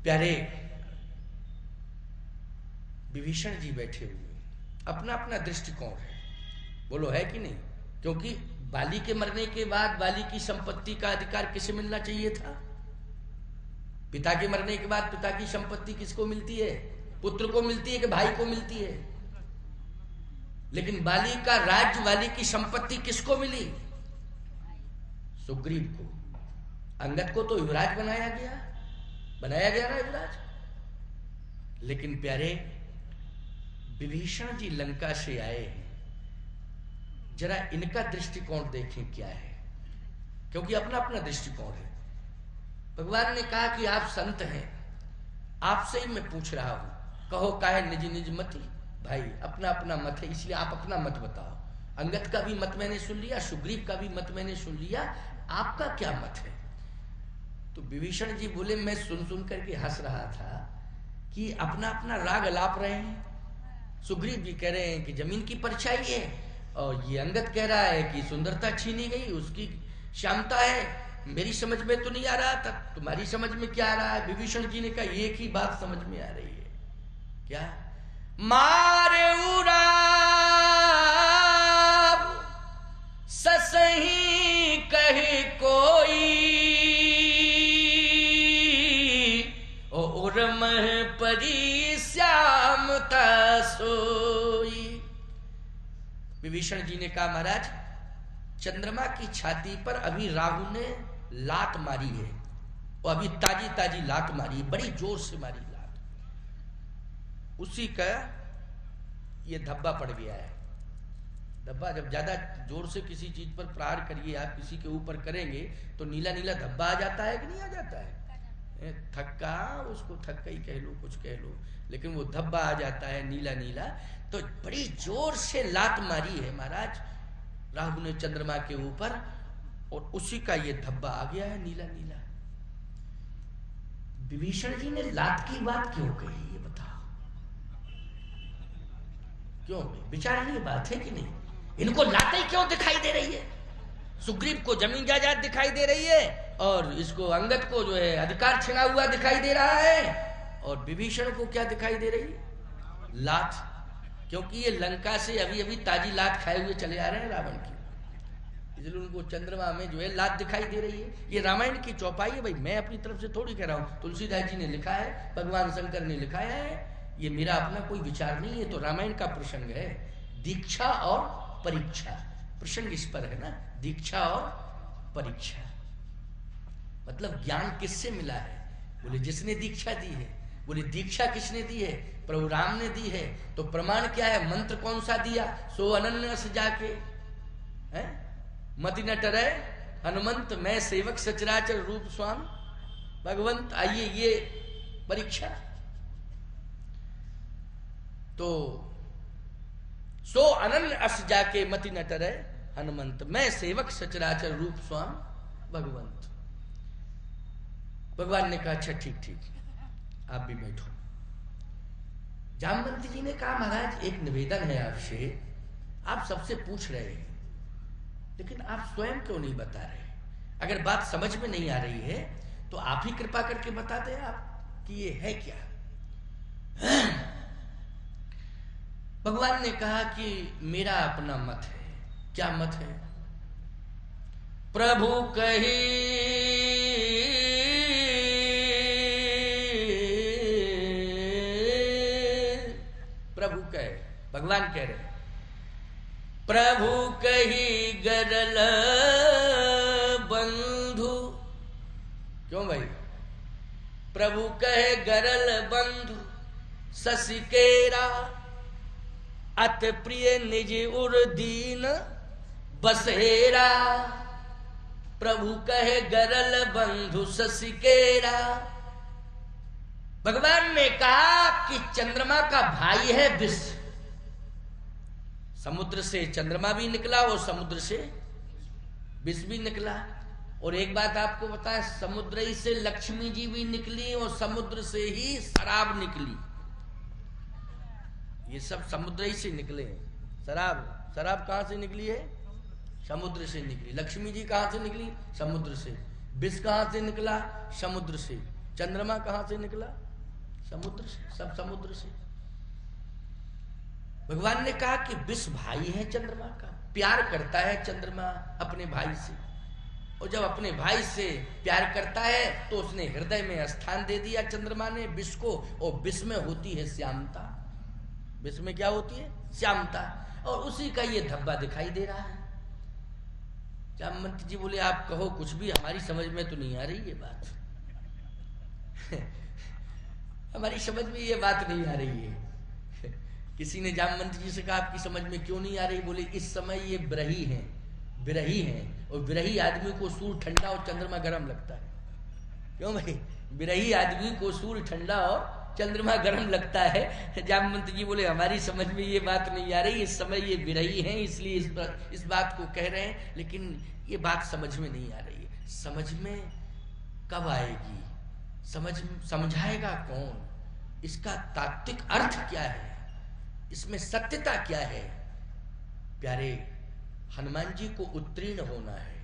प्यारे विभीषण जी बैठे हुए, अपना अपना दृष्टिकोण है, बोलो है कि नहीं? क्योंकि बाली के मरने के बाद बाली की संपत्ति का अधिकार किसे मिलना चाहिए था? पिता के मरने के बाद पिता की संपत्ति किसको मिलती है? पुत्र को मिलती है कि भाई को मिलती है? लेकिन बाली का राज्य, बाली की संपत्ति किसको मिली? सुग्रीव को। अंगद को तो युवराज बनाया गया ना युवराज। लेकिन प्यारे विभीषण जी लंका से आए हैं, जरा इनका दृष्टिकोण देखें क्या है, क्योंकि अपना अपना दृष्टिकोण है। भगवान ने कहा कि आप संत हैं, आपसे ही मैं पूछ रहा हूं, कहो काहे निज निज मति। भाई अपना अपना मत है, इसलिए आप अपना मत बताओ। अंगद का भी मत मैंने सुन लिया, सुग्रीव का भी मत मैंने सुन लिया, आपका क्या मत है? तो विभीषण जी बोले मैं सुन करके हंस रहा था कि अपना अपना राग अलाप रहे हैं। सुग्रीव जी कह रहे हैं कि जमीन की परछाई है, और ये अंगद कह रहा है कि सुंदरता छीनी गई, उसकी श्यामता है। मेरी समझ में तो नहीं आ रहा था, तुम्हारी समझ में क्या आ रहा है? विभीषण जी ने कहा एक ही बात समझ में आ रही है। क्या? मारे उड़ा ससही कहे कोई, और मह परी श्यामता सोई। विभीषण जी ने कहा महाराज चंद्रमा की छाती पर अभी राहु ने लात मारी है, और अभी ताजी ताजी लात मारी है, बड़ी जोर से मारी लात, उसी का ये धब्बा पड़ गया है। धब्बा जब ज्यादा जोर से किसी चीज पर प्रहार करिए, आप किसी के ऊपर करेंगे तो नीला नीला धब्बा आ जाता है कि नहीं आ जाता है? थक्का, उसको थक्का ही कह लो, कुछ कह लो, लेकिन वो धब्बा आ जाता है नीला नीला। तो बड़ी जोर से लात मारी है महाराज राहु ने चंद्रमा के ऊपर, और उसी का ये धब्बा आ गया है नीला नीला। विभीषण जी ने लात की बात क्यों कही, ये बताओ, क्यों? विचारणीय बात है कि नहीं? इनको लातें क्यों दिखाई दे रही है? सुग्रीव को जमीन जायदाद दिखाई दे रही है, और इसको अंगद को जो है अधिकार छिना हुआ दिखाई दे रहा है, और विभीषण को क्या दिखाई दे रही है? लात। क्योंकि ये लंका से अभी अभी ताजी लात खाए हुए चले आ रहे हैं रावण की, इसलिए उनको चंद्रमा में जो है लात दिखाई दे रही है। ये रामायण की चौपाई है भाई, मैं अपनी तरफ से थोड़ी कह रहा हूं। तुलसीदास जी ने लिखा है, भगवान शंकर ने लिखाया है, ये मेरा अपना कोई विचार नहीं है। तो रामायण का प्रसंग है दीक्षा और परीक्षा, प्रसंग इस पर है ना, दीक्षा और परीक्षा। मतलब ज्ञान किससे मिला है? बोले जिसने दीक्षा दी है। बोले दीक्षा किसने दी है? प्रभु राम ने दी है। तो प्रमाण क्या है? मंत्र कौन सा दिया? सो अनन्य से जाके है, मति न टरे हनुमंत मैं सेवक सचराचर रूप स्वामी भगवंत। आइए ये परीक्षा। तो सो अनन्य अस जाके मति न टरे हनुमंत मैं सेवक सचराचर रूप स्वामी भगवंत। भगवान ने कहा अच्छा ठीक ठीक, आप भी बैठो। जामवंत जी ने कहा महाराज एक निवेदन है आपसे, आप सबसे पूछ रहे हैं लेकिन आप स्वयं क्यों नहीं बता रहे? अगर बात समझ में नहीं आ रही है तो आप ही कृपा करके बता दें आप कि ये है क्या। भगवान ने कहा कि मेरा अपना मत है। क्या मत है? प्रभु कही प्रभु कहे, भगवान कह रहे प्रभु कही गरल बंधु। क्यों भाई? प्रभु कहे गरल बंधु ससिकेरा अत प्रिय निज उर दीन बसेरा। प्रभु कहे गरल बंधु ससिकेरा। भगवान ने कहा कि चंद्रमा का भाई है विष। समुद्र से चंद्रमा भी निकला और समुद्र से विष भी निकला। और एक बात आपको बताएं, समुद्र ही से लक्ष्मी जी भी निकली और समुद्र से ही शराब निकली। ये सब समुद्र ही से निकले हैं। शराब कहां से निकली है? समुद्र से निकली। लक्ष्मी जी कहां से निकली? समुद्र से। विष कहां से निकला? समुद्र से। चंद्रमा कहां से निकला? समुद्र से। सब समुद्र से। भगवान ने कहा कि विष भाई है चंद्रमा का, प्यार करता है चंद्रमा अपने भाई से, और जब अपने भाई से प्यार करता है तो उसने हृदय में स्थान दे दिया चंद्रमा ने विष को। और विष में होती है श्यामता। विष में क्या होती है? श्यामता। और उसी का ये धब्बा दिखाई दे रहा है। जामवंत जी बोले आप कहो कुछ भी, हमारी समझ में तो नहीं आ रही ये बात। हमारी समझ में ये बात नहीं आ रही है। किसी ने जामवंत जी से कहा आपकी समझ में क्यों नहीं आ रही? बोले इस समय ये विरही हैं, और विरही आदमी को सूर्य ठंडा और चंद्रमा गर्म लगता है। क्यों भाई? विरही आदमी को सूर्य ठंडा और चंद्रमा गर्म लगता है। जामवंत जी बोले हमारी समझ में ये बात नहीं आ रही, इस समय ये विरही हैं इसलिए इस बात को कह रहे हैं, लेकिन ये बात समझ में नहीं आ रही है। समझ में कब आएगी? समझाएगा कौन? इसका तात्विक अर्थ क्या है? इसमें सत्यता क्या है? प्यारे, हनुमान जी को उत्तीर्ण होना है।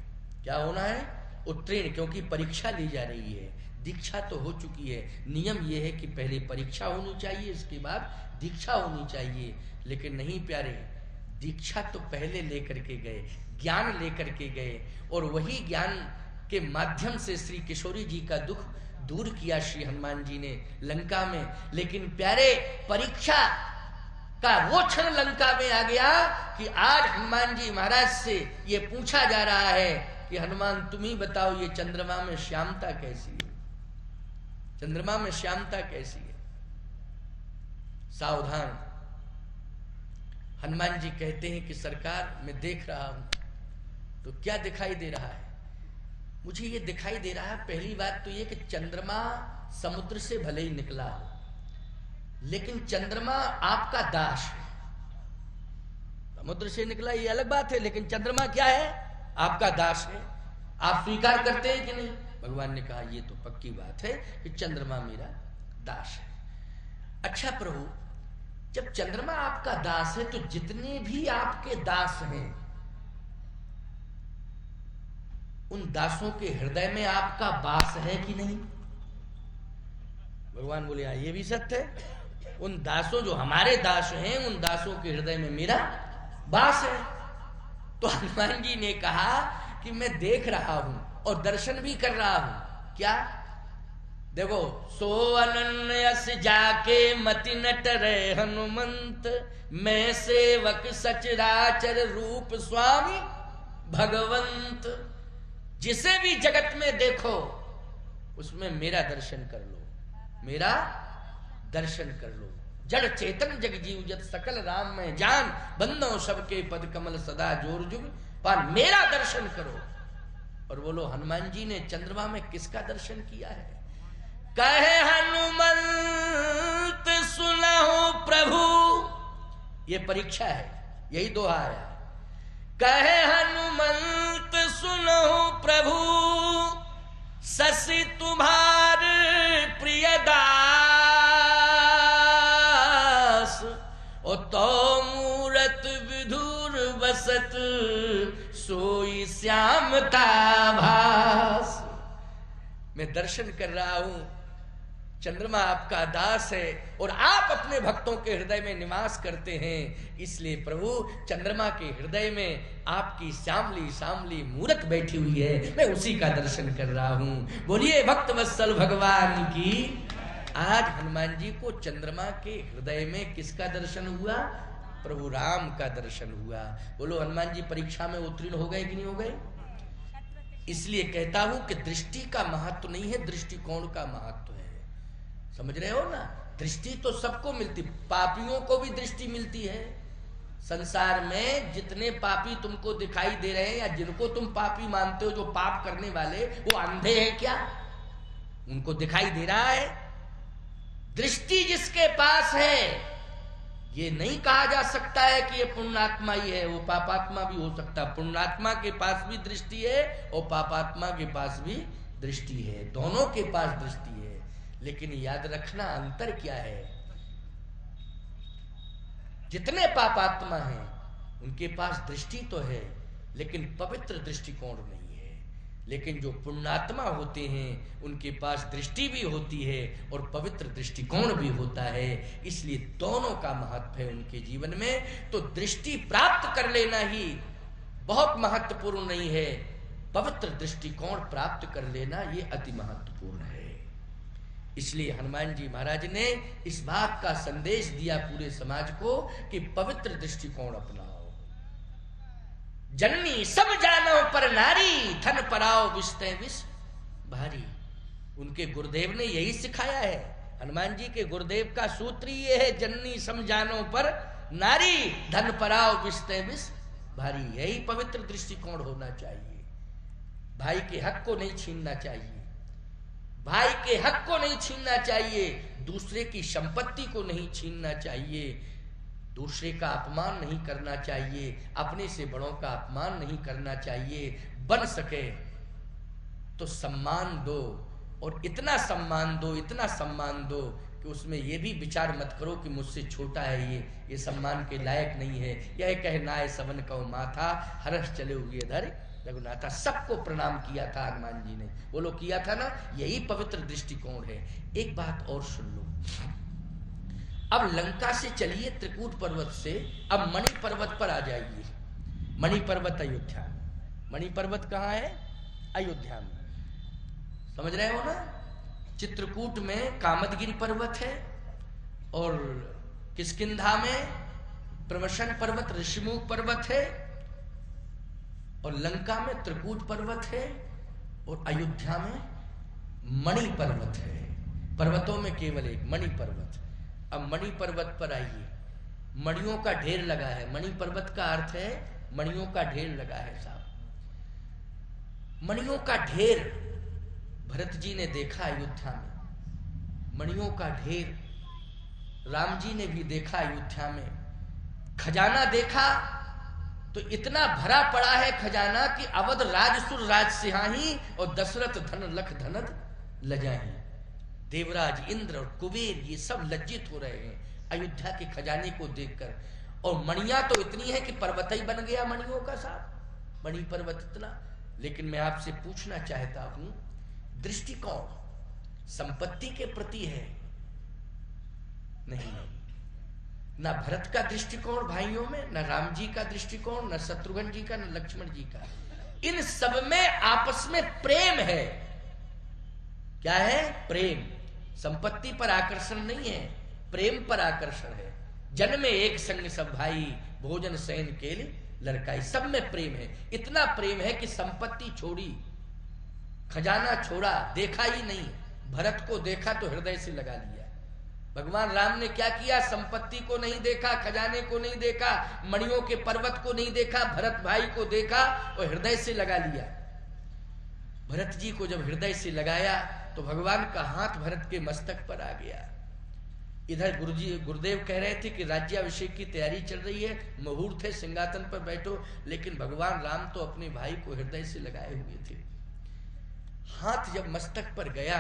क्या होना है? उत्तीर्ण। क्योंकि परीक्षा ली जा रही है। दीक्षा तो हो चुकी है। नियम यह है कि पहले परीक्षा होनी चाहिए, इसके बाद दीक्षा होनी चाहिए। लेकिन नहीं प्यारे, दीक्षा तो पहले लेकर के गए, ज्ञान लेकर के गए, और वही ज्ञान के माध्यम से श्री किशोरी जी का दुख दूर किया श्री हनुमान जी ने लंका में। लेकिन प्यारे, परीक्षा का वो क्षण लंका में आ गया कि आज हनुमान जी महाराज से ये पूछा जा रहा है कि हनुमान तुम ही बताओ ये चंद्रमा में श्यामता कैसी है? चंद्रमा में श्यामता कैसी है? सावधान। हनुमान जी कहते हैं कि सरकार मैं देख रहा हूं। तो क्या दिखाई दे रहा है? मुझे ये दिखाई दे रहा है, पहली बात तो ये कि चंद्रमा समुद्र से भले ही निकला हो, लेकिन चंद्रमा आपका दास है। समुद्र से निकला ये अलग बात है, लेकिन चंद्रमा क्या है? आपका दास है। आप स्वीकार करते हैं कि नहीं? भगवान ने कहा ये तो पक्की बात है कि चंद्रमा मेरा दास है। अच्छा प्रभु, जब चंद्रमा आपका दास है तो जितने भी आपके दास हैं उन दासों के हृदय में आपका वास है कि नहीं? भगवान बोले हाँ, ये भी सत्य है। उन दासों, जो हमारे दास हैं, उन दासों के हृदय में मेरा वास है। तो हनुमान जी ने कहा कि मैं देख रहा हूं और दर्शन भी कर रहा हूं। क्या? देखो, सो अनन्यस जाके मति नट रे हनुमंत, मैं सेवक सचराचर रूप स्वामी भगवंत। जिसे भी जगत में देखो उसमें मेरा दर्शन कर लो, मेरा दर्शन कर लो। जड़ चेतन जग जीव जत सकल राम में जान, बंदो सबके पद कमल सदा जोर जुग पान। मेरा दर्शन करो। और बोलो, हनुमान जी ने चंद्रमा में किसका दर्शन किया है? कहे हनुमंत सुनहु प्रभु, ये परीक्षा है, यही दोहा आया। कहे हनुमंत सुनहु प्रभु, ससी तुम्हार प्रिय दास, ओ तो मूरत विधुर बसत, सोई श्याम का भास। मैं दर्शन कर रहा हूं, चंद्रमा आपका दास है और आप अपने भक्तों के हृदय में निवास करते हैं। इसलिए प्रभु, चंद्रमा के हृदय में आपकी श्यामली श्यामली मूरत बैठी हुई है, मैं उसी का दर्शन कर रहा हूं। बोलिए भक्त वत्सल भगवान की। आज हनुमान जी को चंद्रमा के हृदय में किसका दर्शन हुआ? प्रभु राम का दर्शन हुआ। बोलो, हनुमान जी परीक्षा में उत्तीर्ण हो गए कि नहीं हो गए? इसलिए कहता हूं कि दृष्टि का महत्व नहीं है, दृष्टिकोण का महत्व है। समझ रहे हो ना? दृष्टि तो सबको मिलती, पापियों को भी दृष्टि मिलती है। संसार में जितने पापी तुमको दिखाई दे रहे हैं या जिनको तुम पापी मानते हो, जो पाप करने वाले, वो अंधे हैं क्या? उनको दिखाई दे रहा है। दृष्टि जिसके पास है, ये नहीं कहा जा सकता है कि ये पुण्यात्मा ही है, वो पापात्मा भी हो सकता है। पुण्यात्मा के पास भी दृष्टि है और पापात्मा के पास भी दृष्टि है, दोनों के पास दृष्टि है। लेकिन याद रखना, अंतर क्या है? जितने पापात्मा हैं उनके पास दृष्टि तो है, लेकिन पवित्र दृष्टिकोण नहीं है। लेकिन जो पुण्यात्मा होते हैं उनके पास दृष्टि भी होती है और पवित्र दृष्टिकोण भी होता है। इसलिए दोनों का महत्व है उनके जीवन में। तो दृष्टि प्राप्त कर लेना ही बहुत महत्वपूर्ण नहीं है, पवित्र दृष्टिकोण प्राप्त कर लेना ये अति महत्वपूर्ण है। इसलिए हनुमान जी महाराज ने इस बात का संदेश दिया पूरे समाज को कि पवित्र दृष्टिकोण अपनाओ। जननी सब जानो पर नारी, धन पराओ विषते विष भारी। उनके गुरुदेव ने यही सिखाया है। हनुमान जी के गुरुदेव का सूत्र ये है, जननी सब जानो पर नारी, धन पराओ विषते विष भारी। यही पवित्र दृष्टिकोण होना चाहिए। भाई के हक को नहीं छीनना चाहिए, भाई के हक को नहीं छीनना चाहिए, दूसरे की संपत्ति को नहीं छीनना चाहिए, दूसरे का अपमान नहीं करना चाहिए, अपने से बड़ों का अपमान नहीं करना चाहिए। बन सके तो सम्मान दो, और इतना सम्मान दो, इतना सम्मान दो कि उसमें यह भी विचार मत करो कि मुझसे छोटा है, ये सम्मान के लायक नहीं है। यह कहना सबन कहो माथा, हर्ष चले हुए धर रघुनाथा। सबको प्रणाम किया था हनुमान जी ने। बोलो, किया था ना? यही पवित्र दृष्टिकोण है। एक बात और सुन लो। अब लंका से चलिए, त्रिकूट पर्वत से अब मणि पर्वत पर आ जाइए। मणि पर्वत अयोध्या। मणि पर्वत कहाँ है? अयोध्या में। समझ रहे हो ना? चित्रकूट में कामदगिरि पर्वत है और किष्किंधा में प्रवसन पर्वत, ऋषिमुख पर्वत है, और लंका में त्रिकूट पर्वत है, और अयोध्या में मणि पर्वत है। पर्वतों में केवल एक मणि पर्वत। अब मणि पर्वत पर आइए। मणियों का ढेर लगा है। मणि पर्वत का अर्थ है मणियों का ढेर लगा है साहब। मणियों का ढेर भरत जी ने देखा अयोध्या में, मणियों का ढेर राम जी ने भी देखा अयोध्या में। खजाना देखा तो इतना भरा पड़ा है खजाना कि अवध राजसुर राज सिंहाही और दशरथ धन लख धनद लजाही। देवराज इंद्र और कुबेर ये सब लज्जित हो रहे हैं अयोध्या के खजाने को देखकर। और मणियां तो इतनी है कि पर्वत ही बन गया मणियों का साथ, मणि पर्वत इतना। लेकिन मैं आपसे पूछना चाहता हूं, दृष्टिकोण संपत्ति के प्रति है? नहीं, ना भरत का दृष्टिकोण भाइयों में, ना राम जी का दृष्टिकोण, ना शत्रुघ्न जी का, ना लक्ष्मण जी का। इन सब में आपस में प्रेम है। क्या है? प्रेम। संपत्ति पर आकर्षण नहीं है, प्रेम पर आकर्षण है। जन्मे एक संग सब भाई, भोजन शयन केल लड़काई। सब में प्रेम है। इतना प्रेम है कि संपत्ति छोड़ी, खजाना छोड़ा, देखा ही नहीं। भरत को देखा तो हृदय से लगा लिया। भगवान राम ने क्या किया? संपत्ति को नहीं देखा, खजाने को नहीं देखा, मणियों के पर्वत को नहीं देखा, भरत भाई को देखा और हृदय से लगा लिया। भरत जी को जब हृदय से लगाया तो भगवान का हाथ भरत के मस्तक पर आ गया। इधर गुरुदेव कह रहे थे कि राज्याभिषेक की तैयारी चल रही है, मुहूर्त है, सिंहासन पर बैठो। लेकिन भगवान राम तो अपने भाई को हृदय से लगाए हुए थे। हाथ जब मस्तक पर गया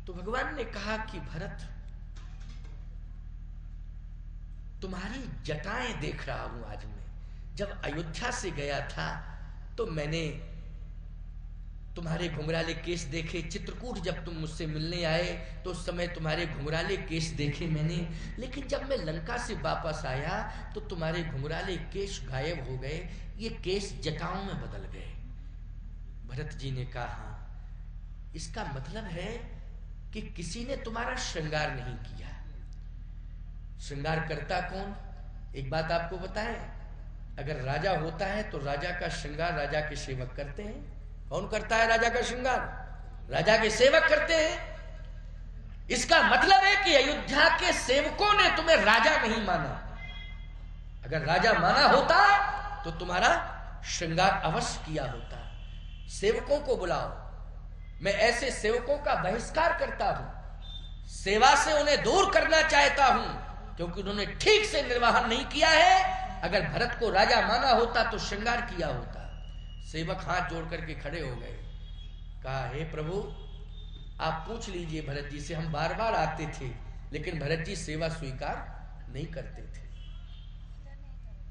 तो भगवान ने कहा कि भरत, तुम्हारी जटाएं देख रहा हूं आज मैं। जब अयोध्या से गया था तो मैंने तुम्हारे घुंघराले केस देखे। चित्रकूट जब तुम मुझसे मिलने आए तो उस समय तुम्हारे घुंघराले केस देखे मैंने। लेकिन जब मैं लंका से वापस आया तो तुम्हारे घुंघराले केस गायब हो गए, ये केस जटाओं में बदल गए। भरत जी ने कहा, हाँ, इसका मतलब है कि किसी ने तुम्हारा श्रृंगार नहीं किया। श्रृंगार करता कौन? एक बात आपको बताएं, अगर राजा होता है तो राजा का श्रृंगार राजा के सेवक करते हैं। कौन करता है राजा का श्रृंगार? राजा के सेवक करते हैं। इसका मतलब है कि अयोध्या के सेवकों ने तुम्हें राजा नहीं माना। अगर राजा माना होता तो तुम्हारा श्रृंगार अवश्य किया होता। सेवकों को बुलाओ। मैं ऐसे सेवकों का बहिष्कार करता हूं, सेवा से उन्हें दूर करना चाहता हूं, क्योंकि उन्होंने ठीक से निर्वाहन नहीं किया है। अगर भरत को राजा माना होता तो श्रृंगार किया होता। सेवक हाथ जोड़ करके खड़े हो गए। कहा, हे प्रभु, आप पूछ लीजिए भरत जी से, हम बार बार आते थे लेकिन भरत जी सेवा स्वीकार नहीं करते थे।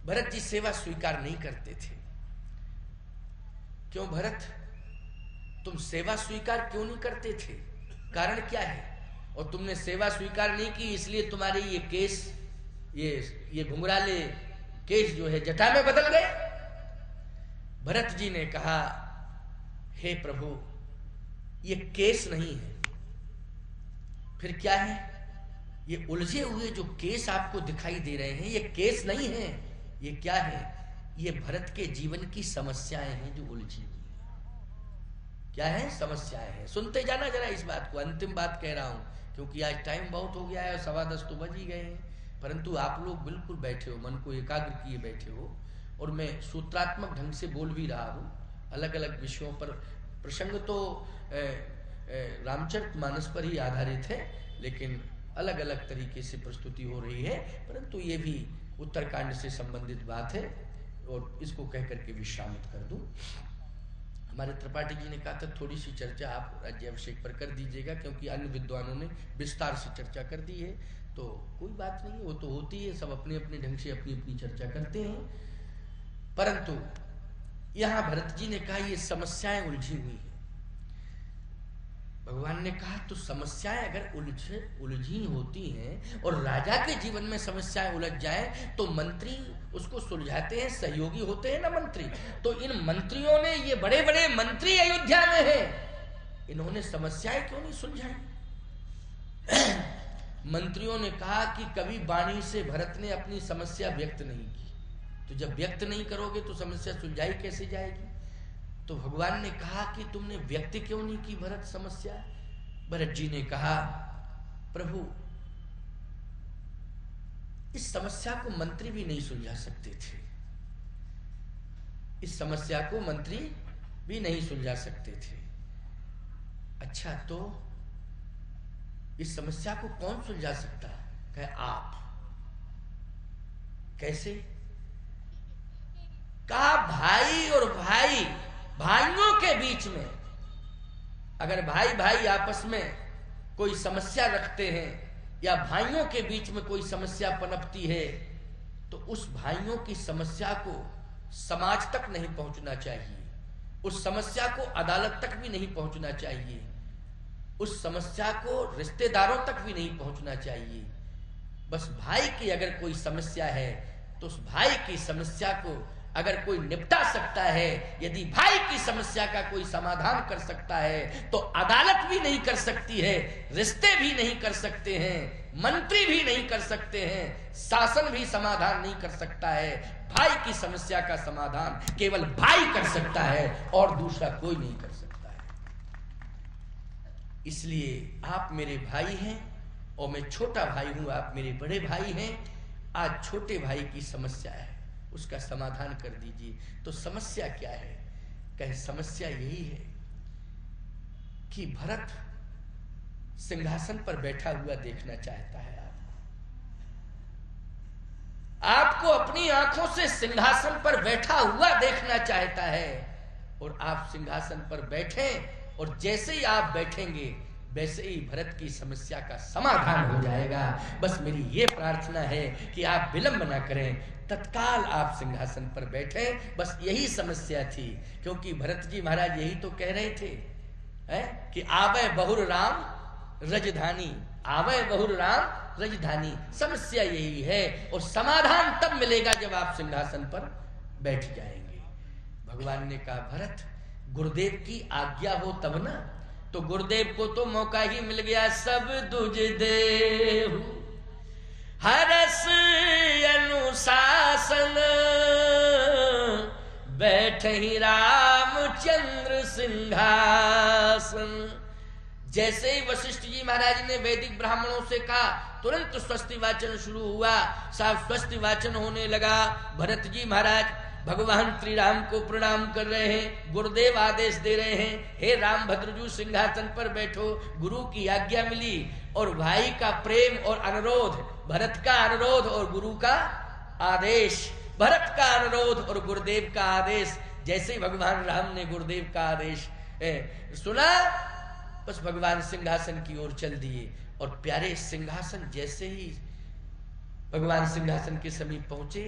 भरत जी सेवा स्वीकार नहीं करते थे। क्यों भरत, तुम सेवा स्वीकार क्यों नहीं करते थे? कारण क्या है? और तुमने सेवा स्वीकार नहीं की इसलिए तुम्हारे ये केस, ये घुंघराले केस जो है जटा में बदल गए। भरत जी ने कहा, हे प्रभु, ये केस नहीं है, फिर क्या है? ये उलझे हुए जो केस आपको दिखाई दे रहे हैं, ये केस नहीं है। ये क्या है? ये भरत के जीवन की समस्याएं हैं जो उलझी हुई। क्या है? समस्याएं हैं। सुनते जाना जरा इस बात को। अंतिम बात कह रहा हूं क्योंकि आज टाइम बहुत हो गया है और 10:15 तो बज ही गए हैं। परंतु आप लोग बिल्कुल बैठे हो, मन को एकाग्र किए बैठे हो और मैं सूत्रात्मक ढंग से बोल भी रहा हूं। अलग अलग विषयों पर, प्रसंग तो रामचरितमानस पर ही आधारित है, लेकिन अलग अलग तरीके से प्रस्तुति हो रही है। परंतु ये भी उत्तरकांड से संबंधित बात है और इसको कह करके विश्रामित कर दूं। हमारे त्रिपाठी जी ने कहा था थोड़ी सी चर्चा आप राज्याभिषेक पर कर दीजिएगा, क्योंकि अन्य विद्वानों ने विस्तार से चर्चा कर दी है। तो कोई बात नहीं, वो तो होती है, सब अपने अपने ढंग से अपनी अपनी चर्चा करते हैं। परंतु यहां भरत जी ने कहा ये समस्याएं उलझी हुई है। भगवान ने कहा तो समस्याएं अगर उलझी होती हैं और राजा के जीवन में समस्याएं उलझ जाए तो मंत्री उसको सुलझाते हैं, सहयोगी होते हैं ना मंत्री। तो इन मंत्रियों ने, ये बड़े बड़े मंत्री अयोध्या में हैं, इन्होंने समस्याएं क्यों नहीं सुलझाई? मंत्रियों ने कहा कि कभी वाणी से भरत ने अपनी समस्या व्यक्त नहीं की, तो जब व्यक्त नहीं करोगे तो समस्या सुलझाई कैसे जाएगी? तो भगवान ने कहा कि तुमने व्यक्त क्यों नहीं की भरत समस्या? भरत जी ने कहा, प्रभु, इस समस्या को मंत्री भी नहीं सुलझा सकते थे। इस समस्या को मंत्री भी नहीं सुलझा सकते थे। अच्छा, तो इस समस्या को कौन सुलझा सकता है? कहे आप। कैसे? कहा भाई और भाई, भाइयों के बीच में अगर भाई भाई आपस में कोई समस्या रखते हैं या भाइयों के बीच में कोई समस्या पनपती है, तो उस भाइयों की समस्या को समाज तक नहीं पहुंचना चाहिए, उस समस्या को अदालत तक भी नहीं पहुंचना चाहिए, उस समस्या को रिश्तेदारों तक भी नहीं पहुंचना चाहिए। बस भाई की अगर कोई समस्या है तो उस भाई की समस्या को अगर कोई निपटा सकता है, यदि भाई की समस्या का कोई समाधान कर सकता है, तो अदालत भी नहीं कर सकती है, रिश्ते भी नहीं कर सकते हैं, मंत्री भी नहीं कर सकते हैं, शासन भी समाधान नहीं कर सकता है। भाई की समस्या का समाधान केवल भाई कर सकता है और दूसरा कोई नहीं कर सकता है। इसलिए आप मेरे भाई हैं और मैं छोटा भाई हूं, आप मेरे बड़े भाई हैं। आज छोटे भाई की समस्या है, उसका समाधान कर दीजिए। तो समस्या क्या है? कहे समस्या यही है कि भरत सिंहासन पर बैठा हुआ देखना चाहता है आपको अपनी आंखों से सिंहासन पर बैठा हुआ देखना चाहता है, और आप सिंहासन पर बैठे और जैसे ही आप बैठेंगे वैसे ही भरत की समस्या का समाधान हो जाएगा। बस मेरी ये प्रार्थना है कि आप विलंब ना करें, तत्काल आप सिंहासन पर बैठे। बस यही समस्या थी, क्योंकि भरत जी महाराज यही तो कह रहे थे कि आवे बहुर राम रजधानी, आवे बहुर राम रजधानी। समस्या यही है और समाधान तब मिलेगा जब आप सिंहासन पर बैठ जाएंगे। भगवान ने कहा भरत गुरुदेव की आज्ञा हो तब ना। तो गुरुदेव को तो मौका ही मिल गया। सब दुज देव हरस अनुशासन, बैठ ही रामचंद्र सिंहासन। जैसे ही वशिष्ठ जी महाराज ने वैदिक ब्राह्मणों से कहा, तुरंत स्वस्ति वाचन शुरू हुआ। साफ स्वस्ति वाचन होने लगा। भरत जी महाराज भगवान श्री राम को प्रणाम कर रहे हैं। गुरुदेव आदेश दे रहे हैं, हे राम भद्रजू सिंहासन पर बैठो। गुरु की आज्ञा मिली और भाई का प्रेम और अनुरोध, भरत का अनुरोध और गुरु का आदेश, भरत का अनुरोध और गुरुदेव का आदेश। जैसे ही भगवान राम ने गुरुदेव का आदेश सुना, बस भगवान सिंहासन की ओर चल दिए। और प्यारे सिंहासन, जैसे ही भगवान सिंहासन के समीप पहुंचे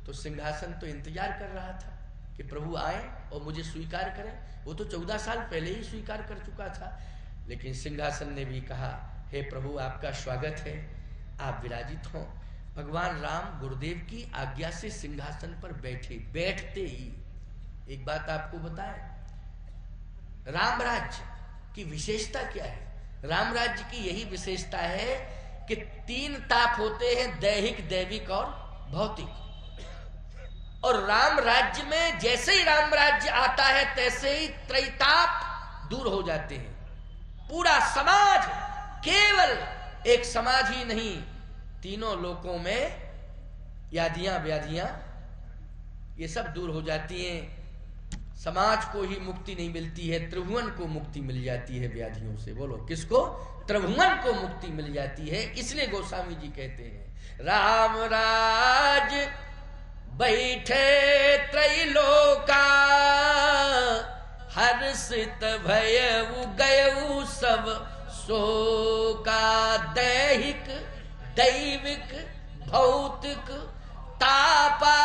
तो सिंहासन तो इंतजार कर रहा था कि प्रभु आए और मुझे स्वीकार करें। वो तो 14 साल पहले ही स्वीकार कर चुका था, लेकिन सिंहासन ने भी कहा, हे प्रभु आपका स्वागत है, आप विराजित हों। भगवान राम गुरुदेव की आज्ञा से सिंहासन पर बैठे। बैठते ही एक बात आपको बताएं, राम राज्य की विशेषता क्या है? राम राज्य की यही विशेषता है कि 3 ताप होते हैं, दैहिक, दैविक और भौतिक। और राम राज्य में जैसे ही राम राज्य आता है तैसे ही त्रैताप दूर हो जाते हैं। पूरा समाज, केवल एक समाज ही नहीं, तीनों लोकों में यादियां व्याधियां ये सब दूर हो जाती हैं। समाज को ही मुक्ति नहीं मिलती है, त्रिभुवन को मुक्ति मिल जाती है व्याधियों से। बोलो किसको? त्रिभुवन को मुक्ति मिल जाती है। इसलिए गोस्वामी जी कहते हैं, राम राज बैठे त्रैलोका, हर्षित भयउ गयउ सब शोका। दैहिक, दैविक, भौतिक तापा,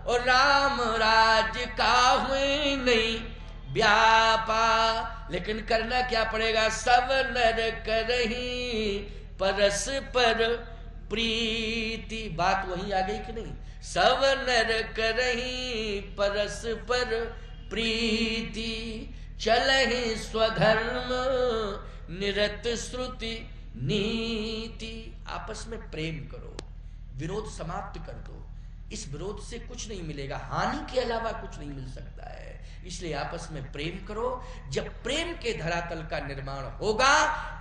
और राम राज का हुई नहीं व्यापा। लेकिन करना क्या पड़ेगा? सब नर करही परस्पर प्रीति। बात वही आ गई कि नहीं? सब नर करही परस्पर प्रीति, चलहि स्वधर्म निरत श्रुति नीति। आपस में प्रेम करो, विरोध समाप्त कर दो। इस विरोध से कुछ नहीं मिलेगा, हानि के अलावा कुछ नहीं मिल सकता है। इसलिए आपस में प्रेम करो। जब प्रेम के धरातल का निर्माण होगा,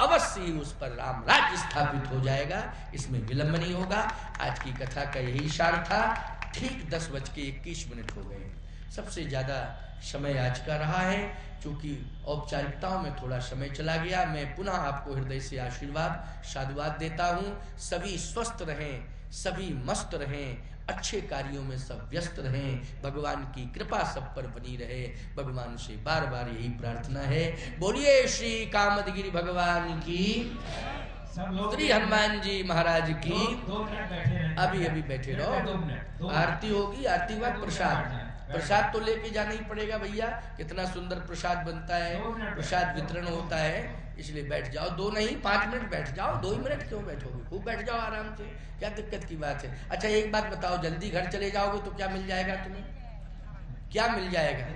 अवश्य ही उस पर राम राज्य स्थापित हो जाएगा, इसमें विलंब नहीं होगा। आज की कथा का यही सार था। ठीक 10:21 हो गए। सबसे ज्यादा समय आज का रहा है, क्योंकि औपचारिकताओं में थोड़ा समय चला गया। मैं पुनः आपको हृदय से आशीर्वाद साधुवाद देता हूँ। सभी स्वस्थ रहें, सभी मस्त रहें, अच्छे कार्यों में सब व्यस्त रहें, भगवान की कृपा सब पर बनी रहे। भगवान से बार बार यही प्रार्थना है। बोलिए श्री कामदगिरि भगवान की, श्री हनुमान जी महाराज की। 2 मिनट बैठे रहें। अभी अभी बैठे रहो, आरती होगी, आरती बाद प्रसाद। प्रसाद तो लेके जाना ही पड़ेगा भैया, कितना सुंदर प्रसाद बनता है, प्रसाद वितरण होता है, इसलिए बैठ जाओ। 2 नहीं 5 मिनट बैठ जाओ, 2 ही मिनट क्यों बैठोगे, खूब बैठ जाओ आराम से, क्या दिक्कत की बात है। अच्छा एक बात बताओ, जल्दी घर चले जाओगे तो क्या मिल जाएगा तुम्हें, क्या मिल जाएगा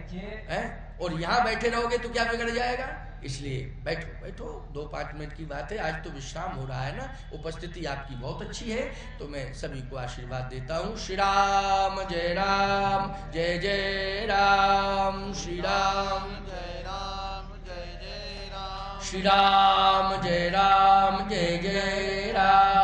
है? और यहाँ बैठे रहोगे तो क्या बिगड़ जाएगा, इसलिए बैठो बैठो, 2-5 मिनट की बात है। आज तो विश्राम हो रहा है ना, उपस्थिति आपकी बहुत अच्छी है, तो मैं सभी को आशीर्वाद देता हूँ। श्री राम जय राम, जय जय राम, श्री राम जय राम, जय जय राम, श्री राम जय राम, जय जय राम।